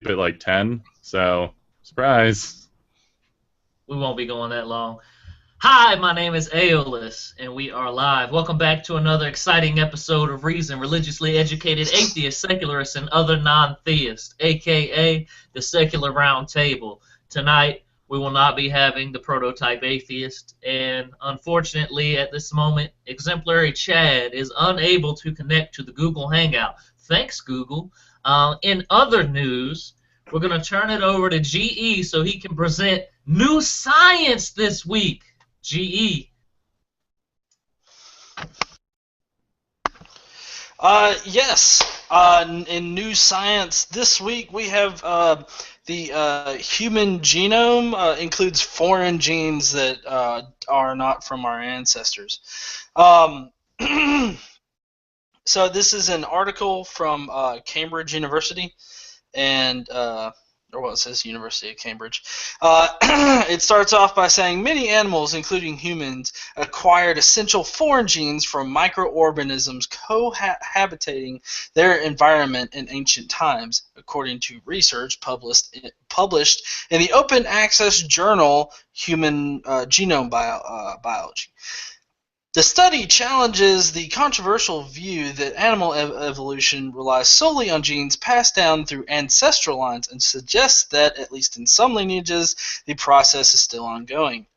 at like 10. So, surprise. We won't be going that long. Hi, my name is Aeolus, and we are live. Welcome back to another exciting episode of Reason, Religiously Educated Atheists, Secularists, and Other Non-Theists, aka the Secular Round Table. Tonight, we will not be having the prototype atheist, and unfortunately, at this moment, Exemplary Chad is unable to connect to the Google Hangout. Thanks, Google. In other news, we're going to turn it over to GE so he can present new science this week. GE. Yes. In new science this week, we have the human genome includes foreign genes that are not from our ancestors. Um, so this is an article from Cambridge University, and or well, it says University of Cambridge. It starts off by saying many animals, including humans, acquired essential foreign genes from microorganisms cohabitating their environment in ancient times, according to research published in the open access journal Human Genome Biology. The study challenges the controversial view that animal evolution relies solely on genes passed down through ancestral lines and suggests that, at least in some lineages, the process is still ongoing.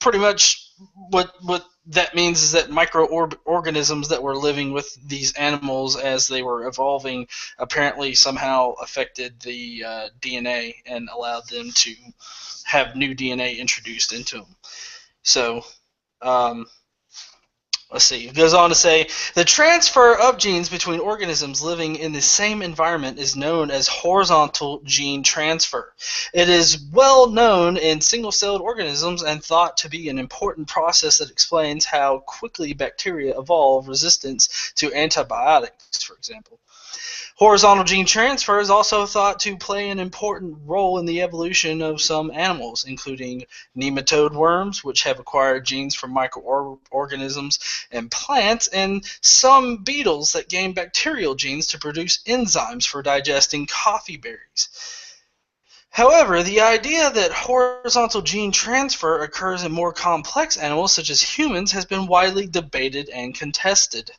Pretty much what that means is that microorganisms that were living with these animals as they were evolving apparently somehow affected the DNA and allowed them to have new DNA introduced into them. So, let's see. It goes on to say, the transfer of genes between organisms living in the same environment is known as horizontal gene transfer. It is well known in single-celled organisms and thought to be an important process that explains how quickly bacteria evolve resistance to antibiotics, for example. Horizontal gene transfer is also thought to play an important role in the evolution of some animals, including nematode worms, which have acquired genes from microorganisms and plants, and some beetles that gain bacterial genes to produce enzymes for digesting coffee berries. However, the idea that horizontal gene transfer occurs in more complex animals, such as humans, has been widely debated and contested.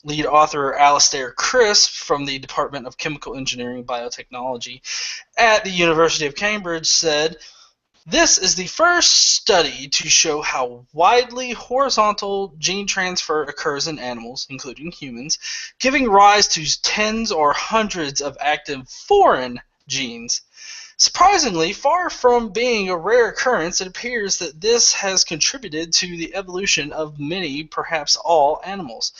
Lead author Alastair Crisp from the Department of Chemical Engineering and Biotechnology at the University of Cambridge said, "This is the first study to show how widely horizontal gene transfer occurs in animals, including humans, giving rise to tens or hundreds of active foreign genes. Surprisingly, far from being a rare occurrence, it appears that this has contributed to the evolution of many, perhaps all, animals,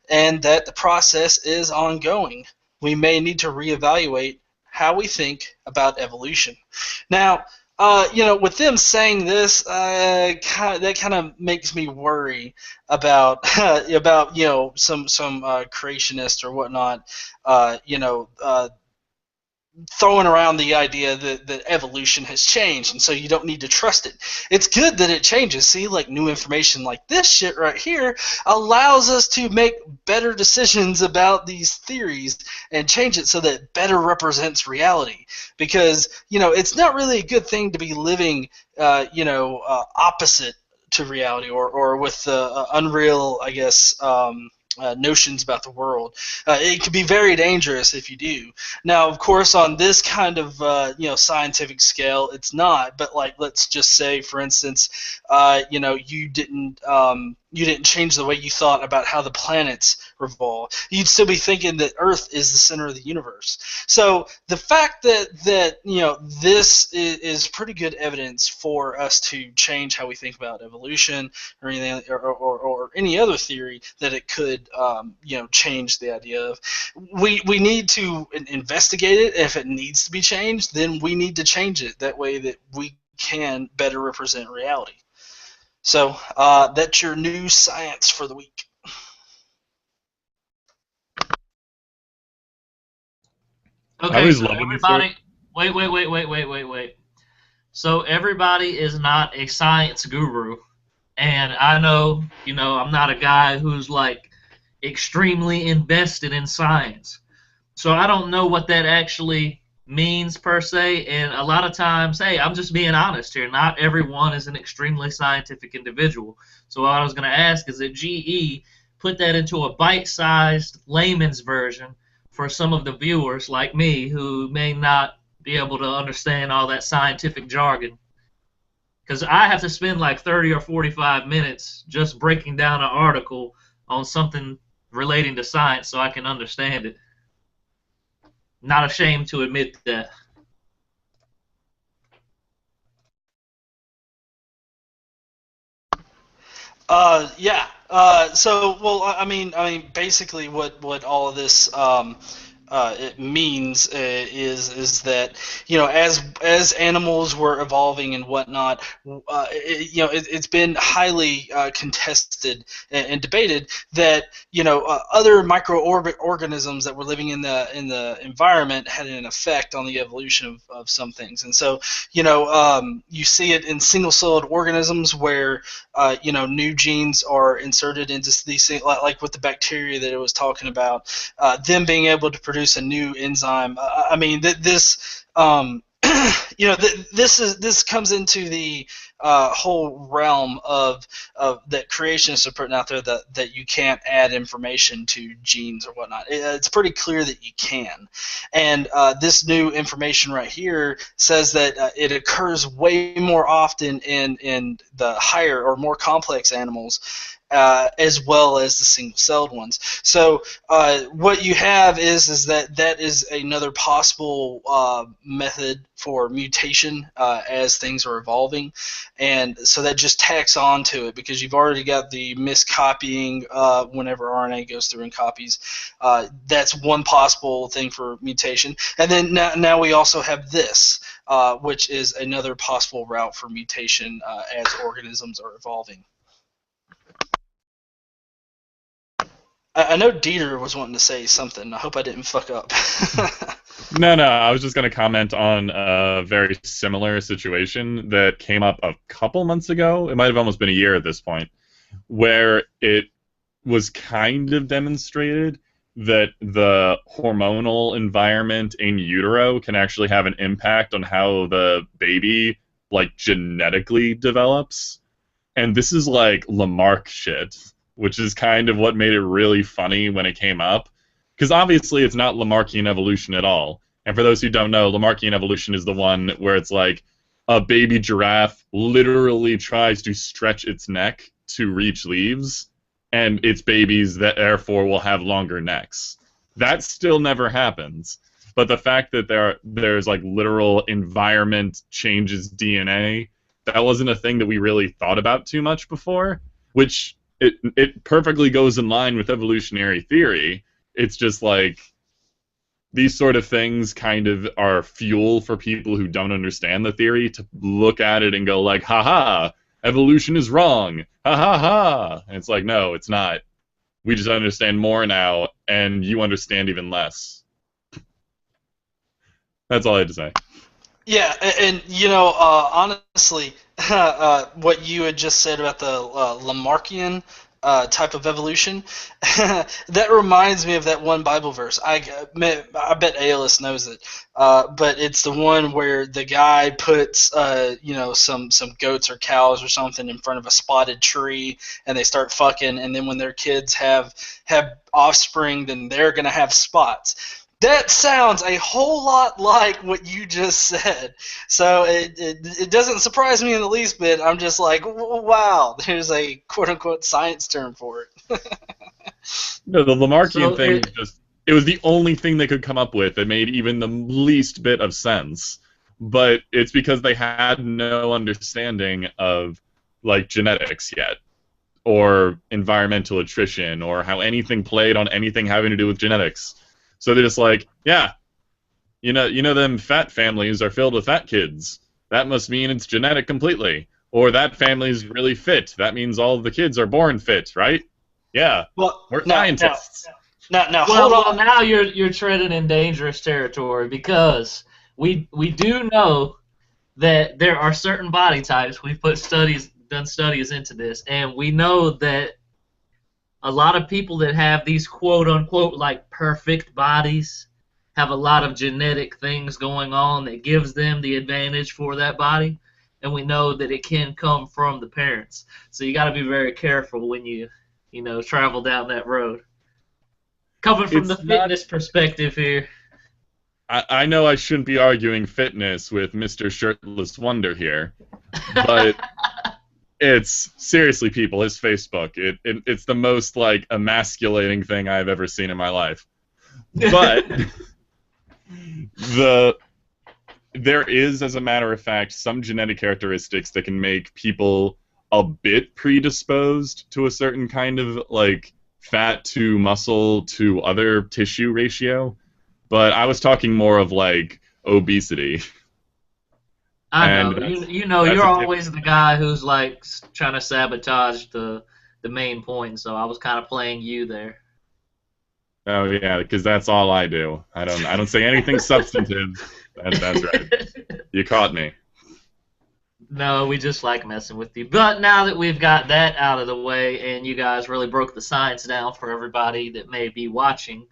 and that the process is ongoing. We may need to reevaluate how we think about evolution." Now, with them saying this, that kind of makes me worry about some creationists or whatnot, throwing around the idea that evolution has changed, and so you don't need to trust it. It's good that it changes. See, like new information like this shit right here allows us to make better decisions about these theories and change it so that it better represents reality. Because, it's not really a good thing to be living, opposite to reality or with unreal, I guess, notions about the world. It can be very dangerous if you do. Now, of course, on this kind of scientific scale, it's not. But let's just say, for instance, you didn't change the way you thought about how the planets revolve. You'd still be thinking that Earth is the center of the universe. So the fact that this is pretty good evidence for us to change how we think about evolution or anything or any other theory that it could change the idea of. We need to investigate it. If it needs to be changed, then we need to change it. That way that we can better represent reality. So that's your new science for the week. I Okay, always so love when they start. everybody, wait. So everybody is not a science guru, and I know, I'm not a guy who's like extremely invested in science. So I don't know what that actually means per se, and a lot of times, hey, I'm just being honest here. Not everyone is an extremely scientific individual. So what I was going to ask is that GE put that into a bite-sized layman's version for some of the viewers like me who may not be able to understand all that scientific jargon. Because I have to spend like 30 or 45 minutes just breaking down an article on something relating to science so I can understand it. Not ashamed to admit that. Yeah. So, well, basically, what all of this it means is that as animals were evolving and whatnot, it's been highly contested and debated that other microorganisms that were living in the environment had an effect on the evolution of some things, and so you see it in single-celled organisms where new genes are inserted into these things, like with the bacteria that it was talking about, them being able to produce a new enzyme. This this comes into the whole realm of that creationists are putting out there, that you can't add information to genes or whatnot. It's pretty clear that you can, and this new information right here says that it occurs way more often in the higher or more complex animals, as well as the single-celled ones. So what you have is that is another possible method for mutation as things are evolving, and so that just tacks on to it, because you've already got the miscopying whenever RNA goes through and copies. That's one possible thing for mutation, and then now we also have this, which is another possible route for mutation as organisms are evolving. I know Dieter was wanting to say something. I hope I didn't fuck up. No, I was just going to comment on a very similar situation that came up a couple months ago. It might have almost been a year at this point, where it was kind of demonstrated that the hormonal environment in utero can actually have an impact on how the baby, like, genetically develops. And this is like Lamarck shit, which is kind of what made it really funny when it came up. Because obviously it's not Lamarckian evolution at all. And for those who don't know, Lamarckian evolution is the one where it's like a baby giraffe literally tries to stretch its neck to reach leaves, and its babies that therefore will have longer necks. That still never happens. But the fact that there's like literal environment changes DNA, that wasn't a thing that we really thought about too much before, which it perfectly goes in line with evolutionary theory. It's just like these sort of things kind of are fuel for people who don't understand the theory to look at it and go like, ha, evolution is wrong, ha. And it's like, no, it's not. We just understand more now, and you understand even less. That's all I had to say. Yeah, and honestly, what you had just said about the Lamarckian type of evolution, that reminds me of that one Bible verse. I bet Aeolus knows it, but it's the one where the guy puts some goats or cows or something in front of a spotted tree, and they start fucking, and then when their kids have offspring, then they're gonna have spots. That sounds a whole lot like what you just said. So it doesn't surprise me in the least bit. I'm just like, wow, there's a quote-unquote science term for it. No, the Lamarckian thing, it was the only thing they could come up with that made even the least bit of sense. But it's because they had no understanding of, like, genetics yet, or environmental attrition, or how anything played on anything having to do with genetics. So they're just like, yeah, you know them fat families are filled with fat kids. That must mean it's genetic completely. Or that family's really fit. That means all of the kids are born fit, right? Yeah. Well, we're scientists. Now, Well, hold on. now you're treading in dangerous territory, because we do know that there are certain body types. We've done studies into this, and we know that a lot of people that have these quote unquote like perfect bodies, have a lot of genetic things going on that gives them the advantage for that body, and we know that it can come from the parents. So you got to be very careful when you travel down that road. Coming from the It's not. fitness perspective here. I know I shouldn't be arguing fitness with Mr. Shirtless Wonder here, but it's seriously, people, his Facebook. It's the most like emasculating thing I've ever seen in my life. But there is, as a matter of fact, some genetic characteristics that can make people a bit predisposed to a certain kind of like fat to muscle to other tissue ratio. But I was talking more of like obesity. I And know. that's, You're that's a always the guy who's like trying to sabotage the main point. So I was kind of playing you there. Oh yeah, because that's all I do. I don't say anything substantive. That's right. You caught me. No, we just like messing with you. But now that we've got that out of the way, and you guys really broke the science down for everybody that may be watching,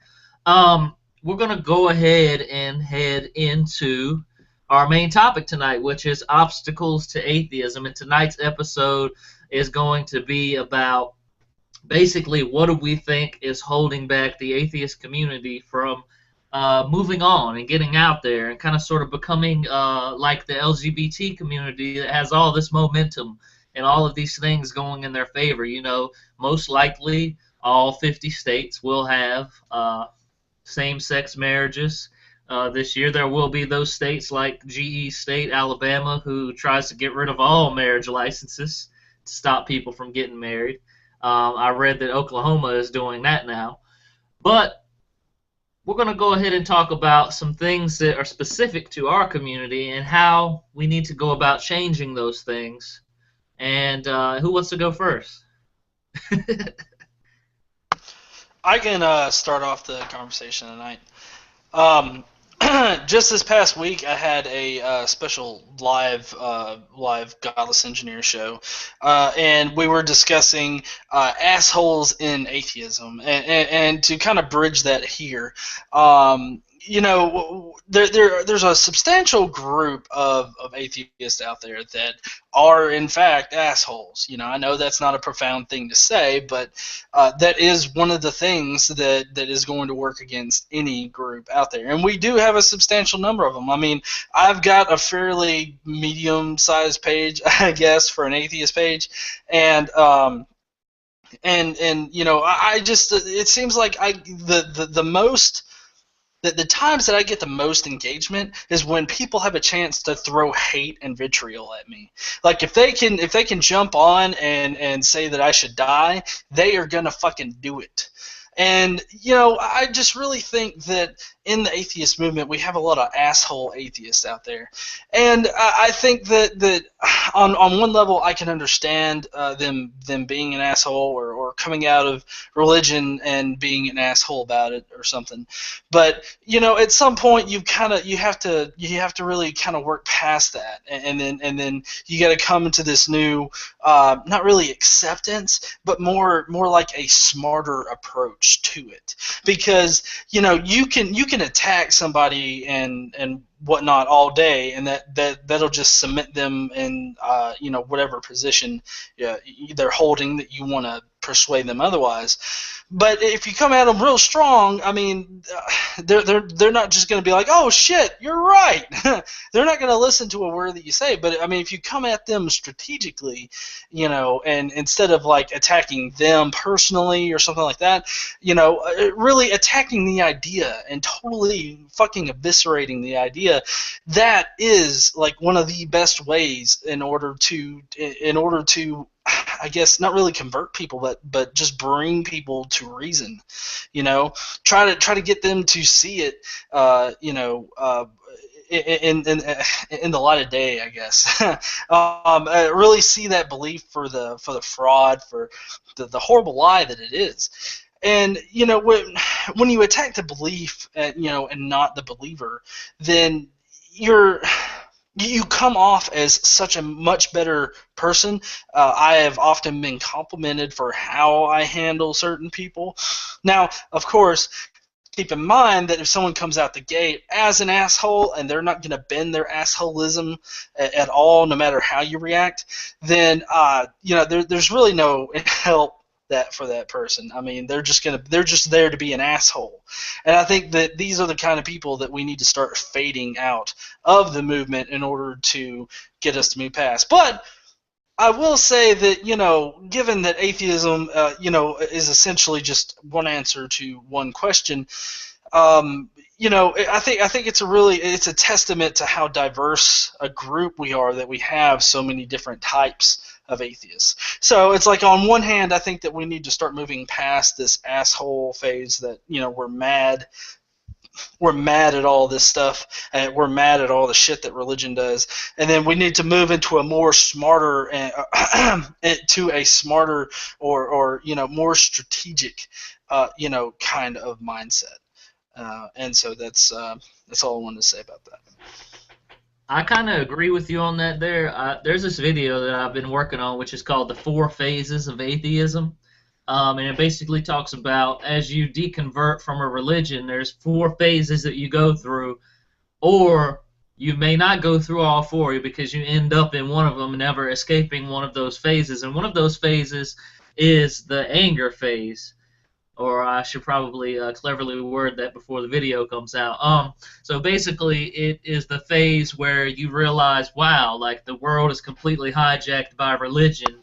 we're gonna go ahead and head into our main topic tonight, which is obstacles to atheism. And tonight's episode is going to be about basically what do we think is holding back the atheist community from moving on and getting out there and kind of sort of becoming like the LGBT community that has all this momentum and all of these things going in their favor. Most likely all 50 states will have same-sex marriages. This year there will be those states like GE State, Alabama, who tries to get rid of all marriage licenses to stop people from getting married. I read that Oklahoma is doing that now. But we're going to go ahead and talk about some things that are specific to our community and how we need to go about changing those things. And who wants to go first? I can start off the conversation tonight. Just this past week, I had a special live Godless Engineer show, and we were discussing assholes in atheism, and to kind of bridge that here, there's a substantial group of atheists out there that are in fact assholes. I know that's not a profound thing to say, but that is one of the things that is going to work against any group out there. And we do have a substantial number of them. I mean, I've got a fairly medium-sized page, I guess, for an atheist page, and I just, it seems like the times that I get the most engagement is when people have a chance to throw hate and vitriol at me. Like if they can jump on and say that I should die, they are gonna fucking do it. And I just really think that in the atheist movement we have a lot of asshole atheists out there, and I think that on one level I can understand them being an asshole or coming out of religion and being an asshole about it or something. But at some point you have to really kind of work past that, and then you got to come into this new not really acceptance, but more like a smarter approach to it, because you can attack somebody and whatnot all day, and that'll just cement them in whatever position they're holding that you want to persuade them otherwise. But if you come at them real strong, I mean, they're not just going to be like, oh shit, you're right. They're not going to listen to a word that you say. But I mean, if you come at them strategically, and instead of like attacking them personally or something like that, really attacking the idea and totally fucking eviscerating the idea, that is like one of the best ways in order to I guess not really convert people, but just bring people to reason. Try to get them to see it, in the light of day, I guess. Really see that belief for the fraud, for the horrible lie that it is. And when you attack the belief, and not the believer, then you come off as such a much better person. I have often been complimented for how I handle certain people. Now, of course, keep in mind that if someone comes out the gate as an asshole and they're not going to bend their assholism at all, no matter how you react, then there's really no help for that person. I mean, they're just there to be an asshole. And I think that these are the kind of people that we need to start fading out of the movement in order to get us to move past. But I will say that, given that atheism, is essentially just one answer to one question, I think it's a testament to how diverse a group we are that we have so many different types of atheists. So it's like, on one hand, I think that we need to start moving past this asshole phase that, we're mad at all this stuff, and we're mad at all the shit that religion does, and then we need to move into a more smarter or more strategic kind of mindset. And so that's all I wanted to say about that. I kind of agree with you on that there. There's this video that I've been working on, which is called The 4 Phases of Atheism. And it basically talks about, as you deconvert from a religion, there's 4 phases that you go through, or you may not go through all 4 because you end up in one of them, never escaping one of those phases. And one of those phases is the anger phase. Or I should probably cleverly word that before the video comes out. So basically, it is the phase where you realize, wow, like the world is completely hijacked by religion,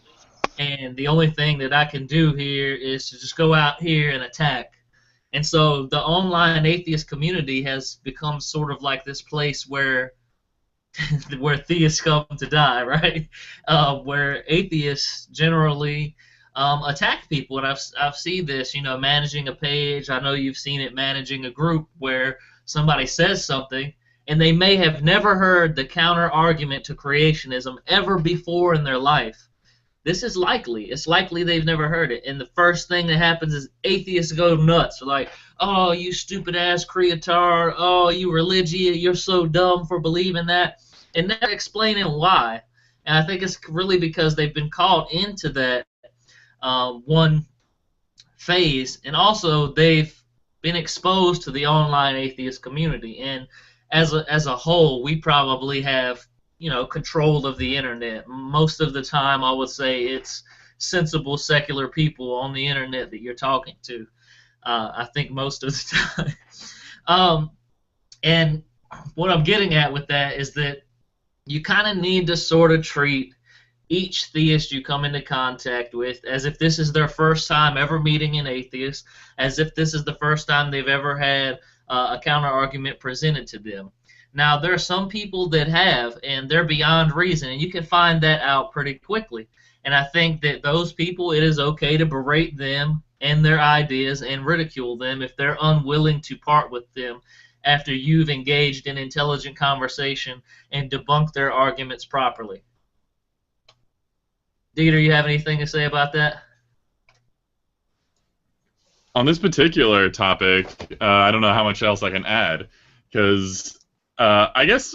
and the only thing that I can do here is to just go out here and attack. And so the online atheist community has become sort of like this place where theists come to die, right? Where atheists generally attack people, and I've seen this, managing a page. I know you've seen it managing a group where somebody says something, and they may have never heard the counter argument to creationism ever before in their life. This is likely. It's likely they've never heard it, and the first thing that happens is atheists go nuts. They're like, "Oh, you stupid ass creator! Oh, you religious! You're so dumb for believing that," and never explaining why. And I think it's really because they've been caught into that one phase, and also they've been exposed to the online atheist community. And as a whole, we probably have control of the internet. Most of the time, I would say it's sensible, secular people on the internet that you're talking to. I think most of the time. And what I'm getting at with that is that you kind of need to sort of treat each theist you come into contact with as if this is their first time ever meeting an atheist, as if this is the first time they've ever had a counter argument presented to them. Now, there are some people that have, and they're beyond reason, and you can find that out pretty quickly. And I think that those people, it is okay to berate them and their ideas and ridicule them if they're unwilling to part with them after you've engaged in intelligent conversation and debunked their arguments properly. Dieter, you have anything to say about that? On this particular topic, I don't know how much else I can add, because I guess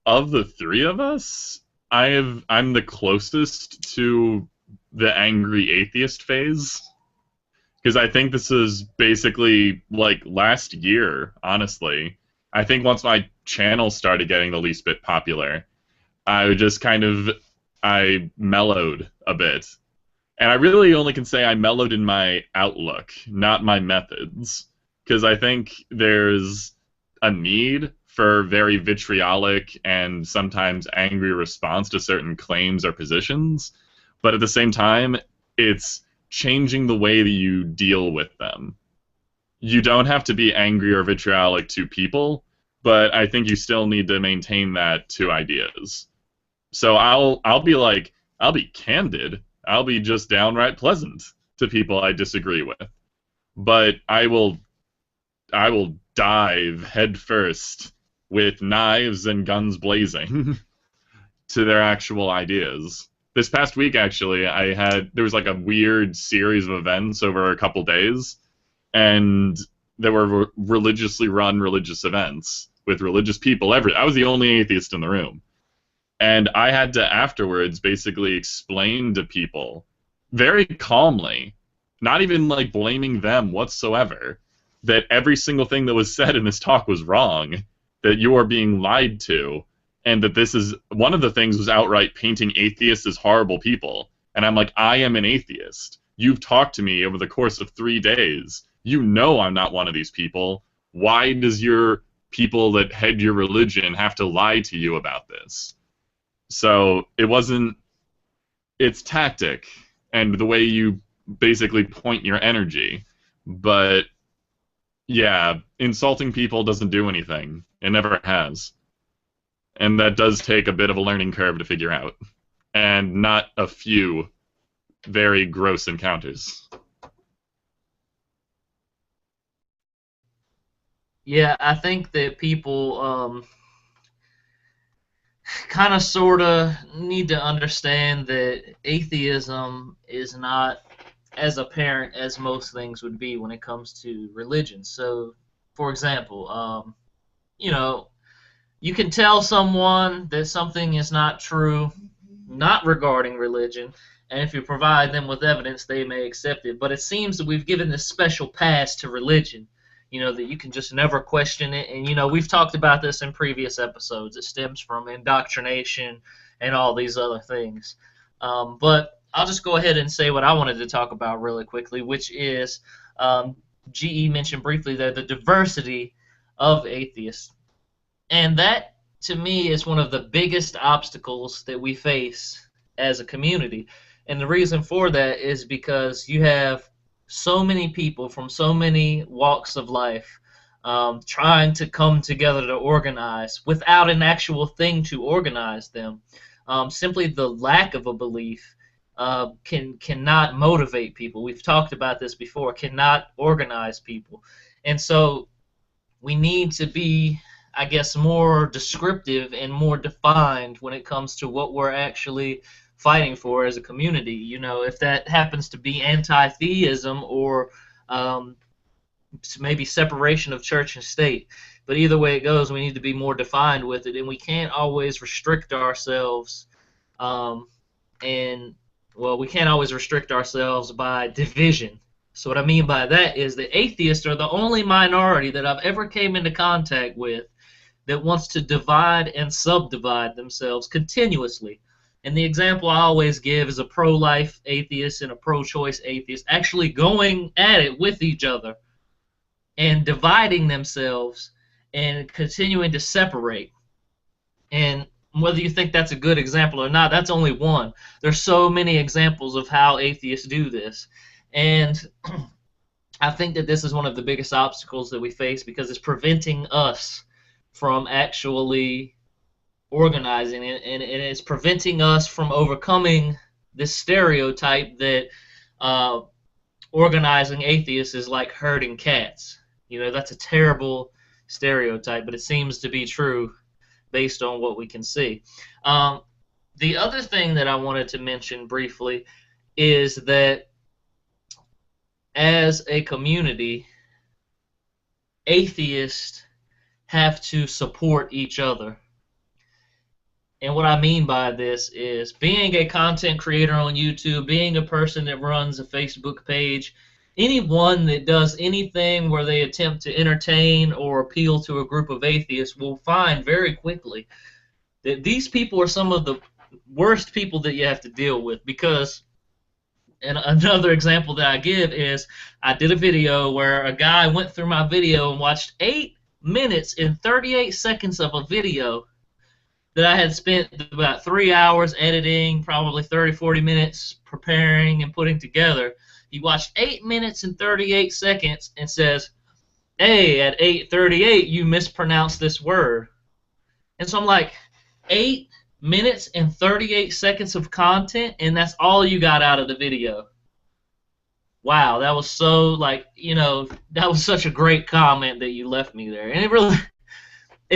of the 3 of us, I'm the closest to the angry atheist phase, because I think this is basically like last year, honestly. I think once my channel started getting the least bit popular, I mellowed a bit. And I really only can say I mellowed in my outlook, not my methods. Because I think there's a need for very vitriolic and sometimes angry response to certain claims or positions. But at the same time, it's changing the way that you deal with them. You don't have to be angry or vitriolic to people, but I think you still need to maintain that to ideas. So I'll be candid. I'll be just downright pleasant to people I disagree with. But I will dive headfirst with knives and guns blazing to their actual ideas. This past week, actually, there was like a weird series of events over a couple days, and there were religiously run religious events with religious people. I was the only atheist in the room. And I had to afterwards basically explain to people very calmly, not even like blaming them whatsoever, that every single thing that was said in this talk was wrong, that you are being lied to, and that this is one of the things was outright painting atheists as horrible people. And I'm like, I am an atheist. You've talked to me over the course of 3 days. You know I'm not one of these people. Why does your people that head your religion have to lie to you about this? So it wasn't, it's tactic and the way you basically point your energy. But yeah, insulting people doesn't do anything. It never has. And that does take a bit of a learning curve to figure out. And not a few very gross encounters. Yeah, I think that people kind of sort of need to understand that atheism is not as apparent as most things would be when it comes to religion. So, for example, you know, you can tell someone that something is not true, not regarding religion, and if you provide them with evidence, they may accept it. But it seems that we've given this special pass to religion, that you can just never question it. And, we've talked about this in previous episodes. It stems from indoctrination and all these other things. But I'll just go ahead and say what I wanted to talk about really quickly, which is GE mentioned briefly there the diversity of atheists. And that, to me, is one of the biggest obstacles that we face as a community. And the reason for that is because you have so many people from so many walks of life trying to come together to organize without an actual thing to organize them. Simply the lack of a belief cannot motivate people. We've talked about this before, cannot organize people. And so we need to be, I guess, more descriptive and more defined when it comes to what we're actually fighting for as a community. If that happens to be anti-theism or maybe separation of church and state. But either way it goes, we need to be more defined with it, and we can't always restrict ourselves. We can't always restrict ourselves by division. So what I mean by that is that atheists are the only minority that I've ever came into contact with that wants to divide and subdivide themselves continuously. And the example I always give is a pro-life atheist and a pro-choice atheist actually going at it with each other and dividing themselves and continuing to separate. And whether you think that's a good example or not, that's only one. There's so many examples of how atheists do this. And I think that this is one of the biggest obstacles that we face because it's preventing us from actually organizing it, and it's preventing us from overcoming this stereotype that organizing atheists is like herding cats. That's a terrible stereotype, but it seems to be true based on what we can see. The other thing that I wanted to mention briefly is that as a community, atheists have to support each other. And what I mean by this is being a content creator on YouTube, being a person that runs a Facebook page, anyone that does anything where they attempt to entertain or appeal to a group of atheists will find very quickly that these people are some of the worst people that you have to deal with. Because, and another example that I give is I did a video where a guy went through my video and watched 8 minutes and 38 seconds of a video that I had spent about 3 hours editing, probably 30, 40 minutes preparing and putting together. He watched 8 minutes and 38 seconds and says, hey, at 8:38 you mispronounced this word. And so I'm like, 8 minutes and 38 seconds of content, and that's all you got out of the video. Wow, that was so, that was such a great comment that you left me there. And it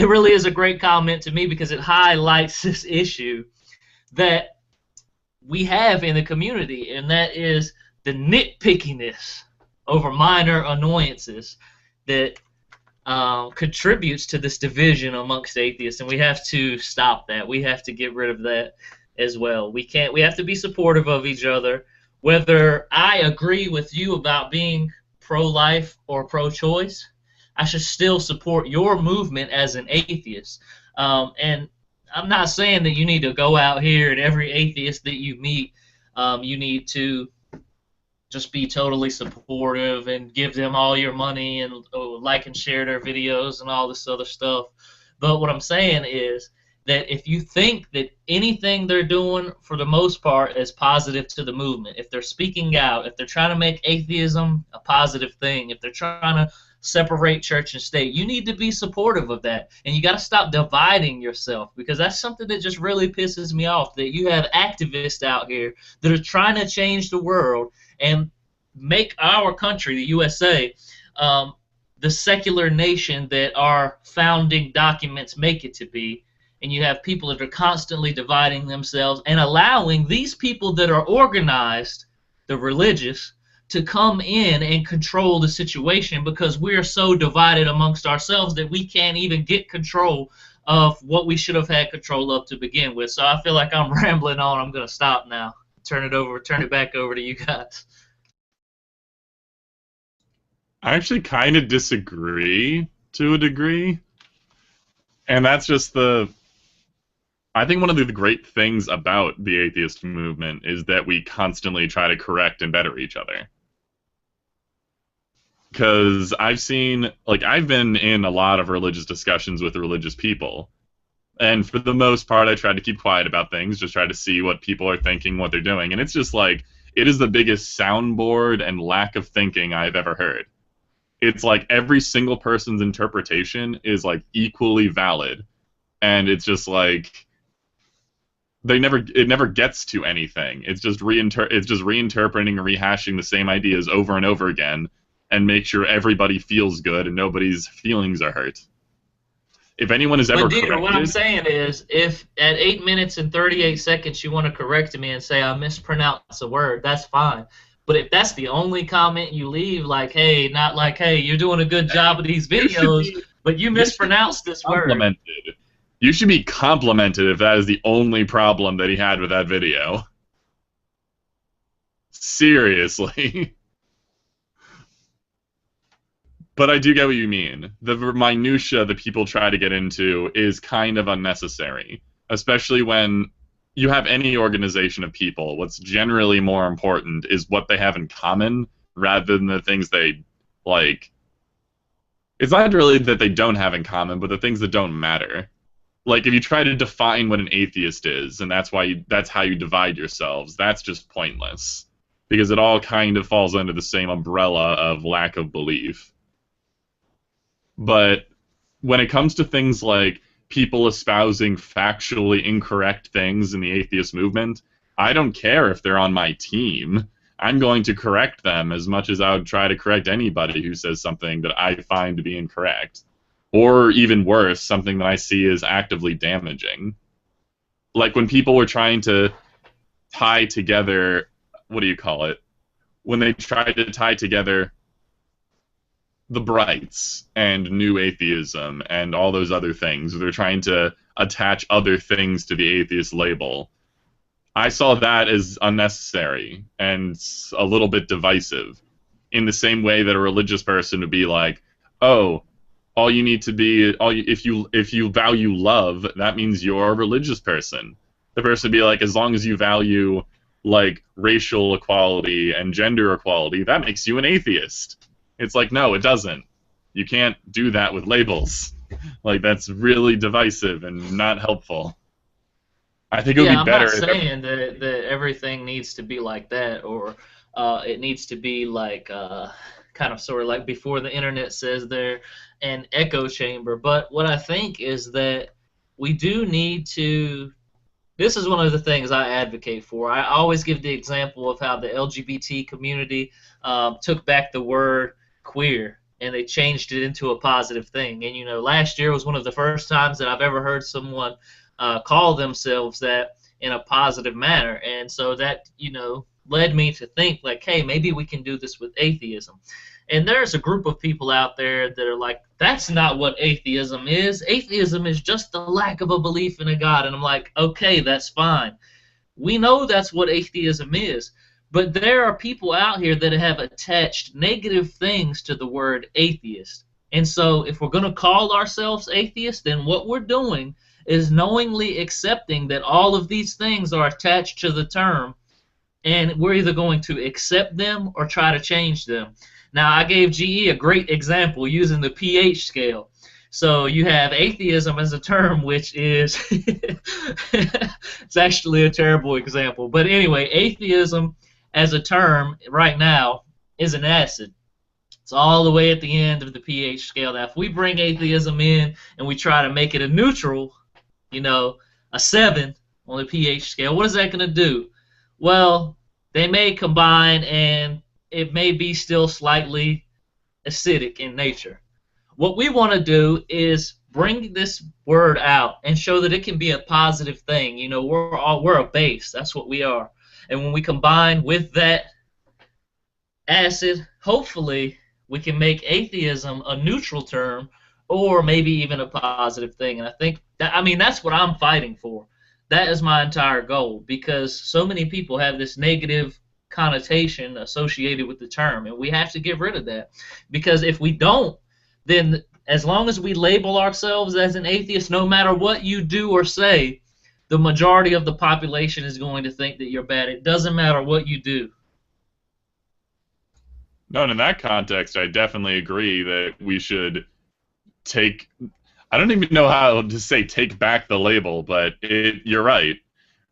really is a great comment to me because it highlights this issue that we have in the community, and that is the nitpickiness over minor annoyances that contributes to this division amongst atheists, and we have to stop that. We have to get rid of that as well. We have to be supportive of each other. Whether I agree with you about being pro-life or pro-choice, I should still support your movement as an atheist. And I'm not saying that you need to go out here and every atheist that you meet, you need to just be totally supportive and give them all your money and like and share their videos and all this other stuff. But what I'm saying is that if you think that anything they're doing for the most part is positive to the movement, if they're speaking out, if they're trying to make atheism a positive thing, if they're trying to separate church and state, you need to be supportive of that. And you got to stop dividing yourself, because that's something that just really pisses me off, that you have activists out here that are trying to change the world and make our country, the USA, the secular nation that our founding documents make it to be. And you have people that are constantly dividing themselves and allowing these people that are organized, the religious, to come in and control the situation, because we're so divided amongst ourselves that we can't even get control of what we should have had control of to begin with. So I feel like I'm rambling on. I'm going to stop now. Turn it back over to you guys. I actually kind of disagree to a degree. And that's just I think one of the great things about the atheist movement is that we constantly try to correct and better each other. Because I've been in a lot of religious discussions with religious people, and for the most part I try to keep quiet about things, just try to see what people are thinking, what they're doing, and it's just like, it is the biggest soundboard and lack of thinking I've ever heard. It's like every single person's interpretation is like equally valid, and it's just like it never gets to anything. It's just reinterpreting and rehashing the same ideas over and over again, and make sure everybody feels good and nobody's feelings are hurt. If anyone is ever corrected, what I'm saying is, if at 8 minutes and 38 seconds you want to correct me and say I mispronounced a word, that's fine. But if that's the only comment you leave, like, hey, not like, hey, you're doing a good job with these videos, but you mispronounced this word. You should be complimented if that is the only problem that he had with that video. Seriously. But I do get what you mean. The minutia that people try to get into is kind of unnecessary, especially when you have any organization of people. What's generally more important is what they have in common rather than the things they like. It's not really that they don't have in common, but the things that don't matter. Like, if you try to define what an atheist is, and that's how you divide yourselves, that's just pointless, because it all kind of falls under the same umbrella of lack of belief. But when it comes to things like people espousing factually incorrect things in the atheist movement, I don't care if they're on my team. I'm going to correct them as much as I would try to correct anybody who says something that I find to be incorrect. Or even worse, something that I see as actively damaging. Like when people were trying to tie together, what do you call it? When they tried to tie together the Brights and New Atheism and all those other things. They're trying to attach other things to the atheist label. I saw that as unnecessary and a little bit divisive, in the same way that a religious person would be like, oh, all you need to be, if you value love, that means you're a religious person. The person would be like, as long as you value like racial equality and gender equality, that makes you an atheist. It's like, no, it doesn't. You can't do that with labels. Like, that's really divisive and not helpful. I think it would be better. I'm not saying that everything needs to be like that, or it needs to be like kind of sort of like before the internet says they're an echo chamber. But what I think is that we do need to. This is one of the things I advocate for. I always give the example of how the LGBT community took back the word queer, and they changed it into a positive thing. And, you know, last year was one of the first times that I've ever heard someone call themselves that in a positive manner. And so that, you know, led me to think, like, hey, maybe we can do this with atheism. And there's a group of people out there that are like, that's not what atheism is. Atheism is just the lack of a belief in a God. And I'm like, okay, that's fine. We know that's what atheism is. But there are people out here that have attached negative things to the word atheist. And so if we're going to call ourselves atheists, then what we're doing is knowingly accepting that all of these things are attached to the term, and we're either going to accept them or try to change them. Now, I gave GE a great example using the pH scale. So you have atheism as a term, which is it's actually a terrible example. But anyway, atheism as a term right now is an acid. It's all the way at the end of the pH scale. Now, if we bring atheism in and we try to make it a neutral, a 7 on the pH scale, what is that going to do? Well, they may combine, and it may be still slightly acidic in nature. What we want to do is bring this word out and show that it can be a positive thing. We're a base. That's what we are. And when we combine with that acid, hopefully we can make atheism a neutral term, or maybe even a positive thing. And I think that's what I'm fighting for. That is my entire goal, because so many people have this negative connotation associated with the term, and we have to get rid of that. Because if we don't, then as long as we label ourselves as an atheist, no matter what you do or say, the majority of the population is going to think that you're bad. It doesn't matter what you do. No, and in that context, I definitely agree that we should take... I don't even know how to say take back the label, but you're right.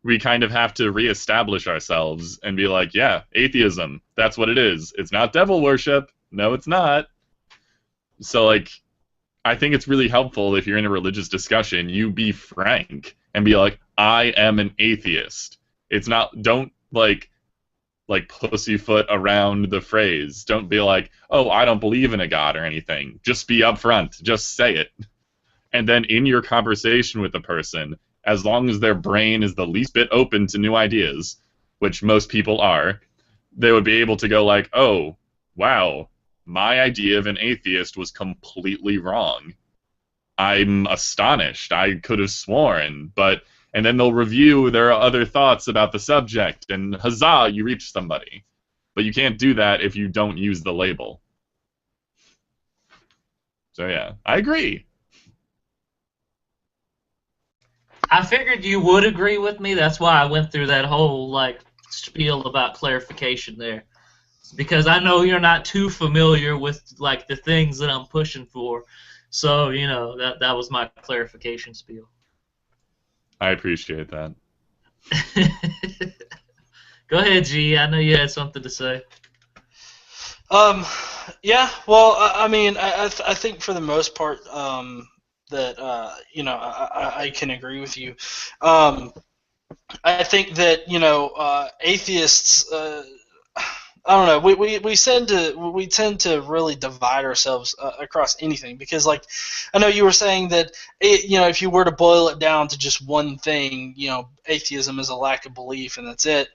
We kind of have to reestablish ourselves and be like, yeah, atheism, that's what it is. It's not devil worship. No, it's not. So, I think it's really helpful if you're in a religious discussion, you be frank and be like, I am an atheist. It's not, don't, pussyfoot around the phrase. Don't be like, oh, I don't believe in a God or anything. Just be upfront. Just say it. And then in your conversation with the person, as long as their brain is the least bit open to new ideas, which most people are, they would be able to go like, oh, wow, my idea of an atheist was completely wrong. I'm astonished. I could have sworn, and then they'll review their other thoughts about the subject, and huzzah, you reach somebody. But you can't do that if you don't use the label. So yeah, I agree. I figured you would agree with me. That's why I went through that whole spiel about clarification there, because I know you're not too familiar with the things that I'm pushing for. So that was my clarification spiel. I appreciate that. Go ahead, G. I know you had something to say. Yeah. Well, I think for the most part, that I can agree with you. I think that atheists. I don't know. We tend to really divide ourselves across anything, because I know you were saying that if you were to boil it down to just one thing, atheism is a lack of belief and that's it.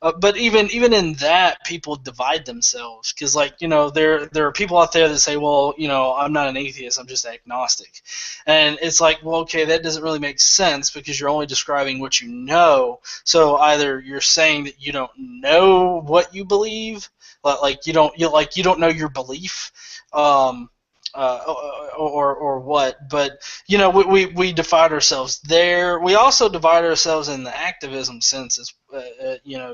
But even in that, people divide themselves, because there are people out there that say, well, I'm not an atheist, I'm just agnostic, and it's like, well, okay, that doesn't really make sense, because you're only describing what you know. So either you're saying that you don't know what you believe, you don't know your belief, or what. But we divide ourselves there. We also divide ourselves in the activism sense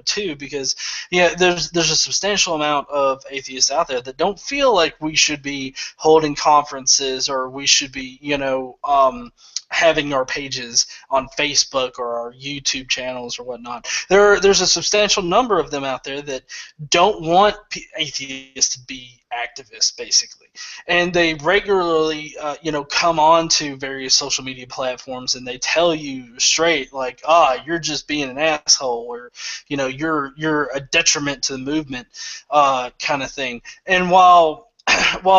too, because there's a substantial amount of atheists out there that don't feel like we should be holding conferences, or we should be having our pages on Facebook or our YouTube channels or whatnot. There's a substantial number of them out there that don't want atheists to be activists, basically, and they regularly come on to various social media platforms, and they tell you straight, you're just being an asshole, or you're a detriment to the movement, kind of thing. And while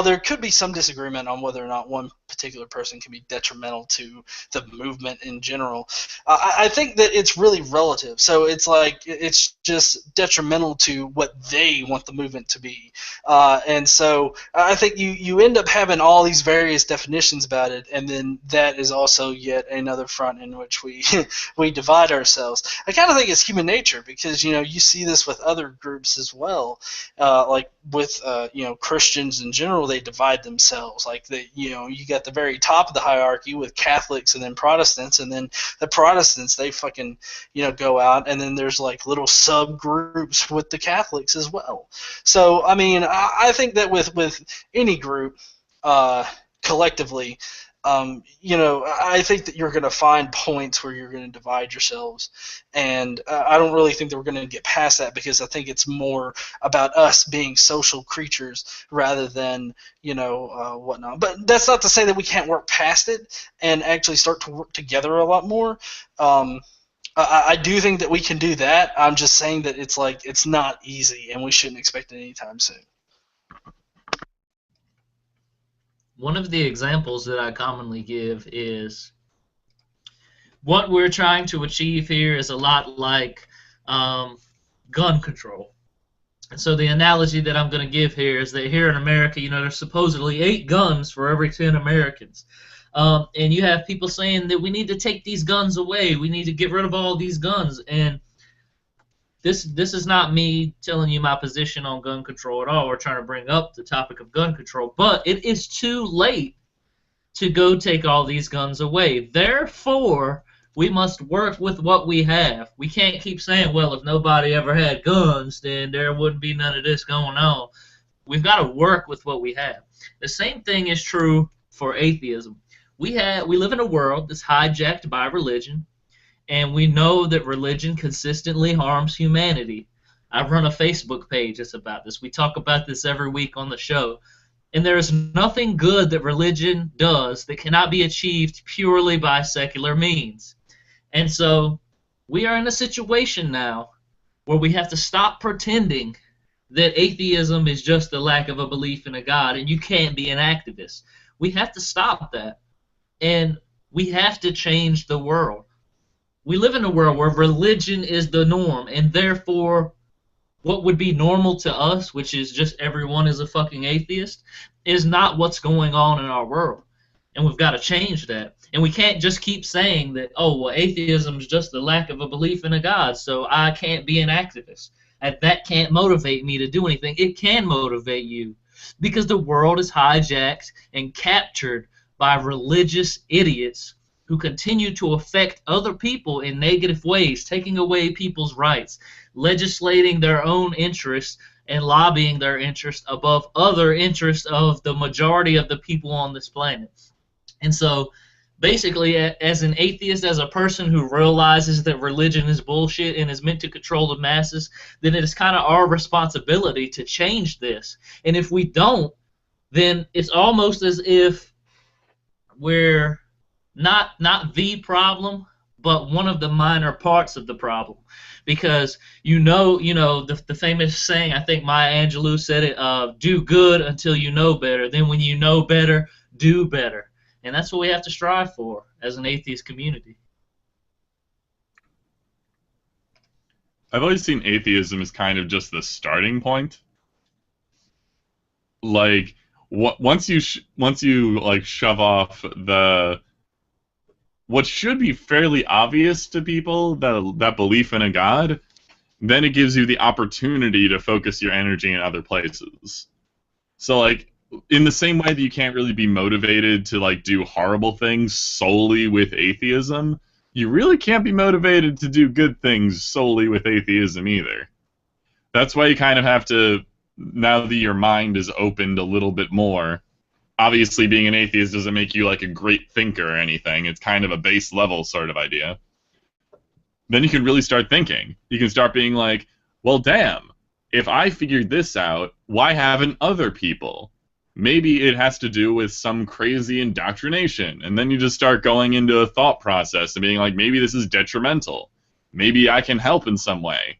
there could be some disagreement on whether or not one particular person can be detrimental to the movement in general. I think that it's really relative. So it's like it's just detrimental to what they want the movement to be. And so I think you end up having all these various definitions about it, and then that is also yet another front in which we we divide ourselves. I kind of think it's human nature because you see this with other groups as well, like with Christians in general. They divide themselves. Like you got the very top of the hierarchy with Catholics and then Protestants, and then the Protestants they fucking go out, and then there's like little subgroups with the Catholics as well. So I mean, I think that with any group collectively, I think that you're going to find points where you're going to divide yourselves, and I don't really think that we're going to get past that because I think it's more about us being social creatures rather than whatnot. But that's not to say that we can't work past it and actually start to work together a lot more. I do think that we can do that. I'm just saying that it's not easy, and we shouldn't expect it anytime soon. One of the examples that I commonly give is what we're trying to achieve here is a lot like gun control. And so the analogy that I'm going to give here is that here in America, there's supposedly 8 guns for every 10 Americans. And you have people saying that we need to take these guns away. We need to get rid of all these guns. And this is not me telling you my position on gun control at all. We're trying to bring up the topic of gun control. But it is too late to go take all these guns away. Therefore, we must work with what we have. We can't keep saying, well, if nobody ever had guns, then there wouldn't be none of this going on. We've got to work with what we have. The same thing is true for atheism. We live in a world that's hijacked by religion, and we know that religion consistently harms humanity. I run a Facebook page that's about this. We talk about this every week on the show. And there is nothing good that religion does that cannot be achieved purely by secular means. And so we are in a situation now where we have to stop pretending that atheism is just the lack of a belief in a God and you can't be an activist. We have to stop that. And we have to change the world. We live in a world where religion is the norm, and therefore what would be normal to us, which is just everyone is a fucking atheist, is not what's going on in our world. And we've got to change that. And we can't just keep saying that, oh, well, atheism is just the lack of a belief in a God, so I can't be an activist. And that can't motivate me to do anything. It can motivate you because the world is hijacked and captured by religious idiots who continue to affect other people in negative ways, taking away people's rights, legislating their own interests, and lobbying their interests above other interests of the majority of the people on this planet. And so, basically, as an atheist, as a person who realizes that religion is bullshit and is meant to control the masses, then it is kind of our responsibility to change this. And if we don't, then it's almost as if we're not the problem, but one of the minor parts of the problem. Because the famous saying, I think Maya Angelou said it, do good until you know better. Then when you know better, do better. And that's what we have to strive for as an atheist community. I've always seen atheism as kind of just the starting point. Like, once you shove off what should be fairly obvious to people, that belief in a God, then it gives you the opportunity to focus your energy in other places. So, like, in the same way that you can't really be motivated to, like, do horrible things solely with atheism, you really can't be motivated to do good things solely with atheism either. That's why you kind of have to, now that your mind is opened a little bit more. Obviously, being an atheist doesn't make you like a great thinker or anything. It's kind of a base level sort of idea. Then you can really start thinking. You can start being like, well, damn, if I figured this out, why haven't other people? Maybe it has to do with some crazy indoctrination. And then you just start going into a thought process and being like, maybe this is detrimental. Maybe I can help in some way.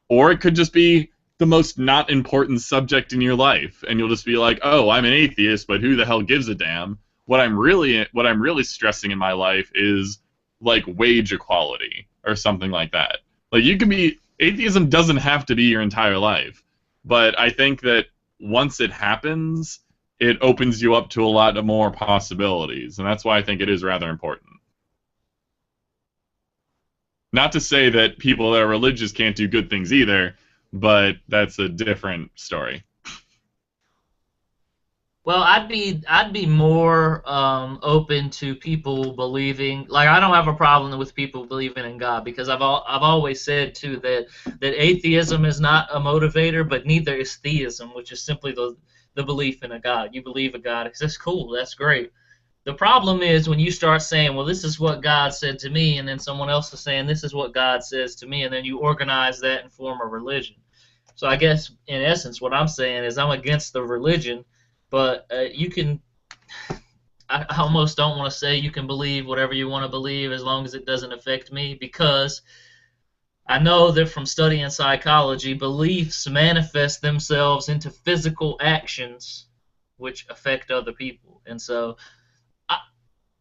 Or it could just be the most not important subject in your life, and you'll just be like, oh, I'm an atheist, but who the hell gives a damn? What I'm really stressing in my life is like wage equality or something like that. Like atheism doesn't have to be your entire life, but I think that once it happens, it opens you up to a lot more possibilities, and that's why I think it is rather important. Not to say that people that are religious can't do good things either, but that's a different story. Well, I'd be more open to people believing. Like, I don't have a problem with people believing in God, because I've always said too that atheism is not a motivator, but neither is theism, which is simply the belief in a God. You believe a God. That's cool. That's great. The problem is when you start saying, well, this is what God said to me, and then someone else is saying, this is what God says to me, and then you organize that and form a religion. So I guess, in essence, what I'm saying is I'm against the religion, but you can, I almost don't want to say you can believe whatever you want to believe as long as it doesn't affect me, because I know that from studying psychology, beliefs manifest themselves into physical actions which affect other people. And so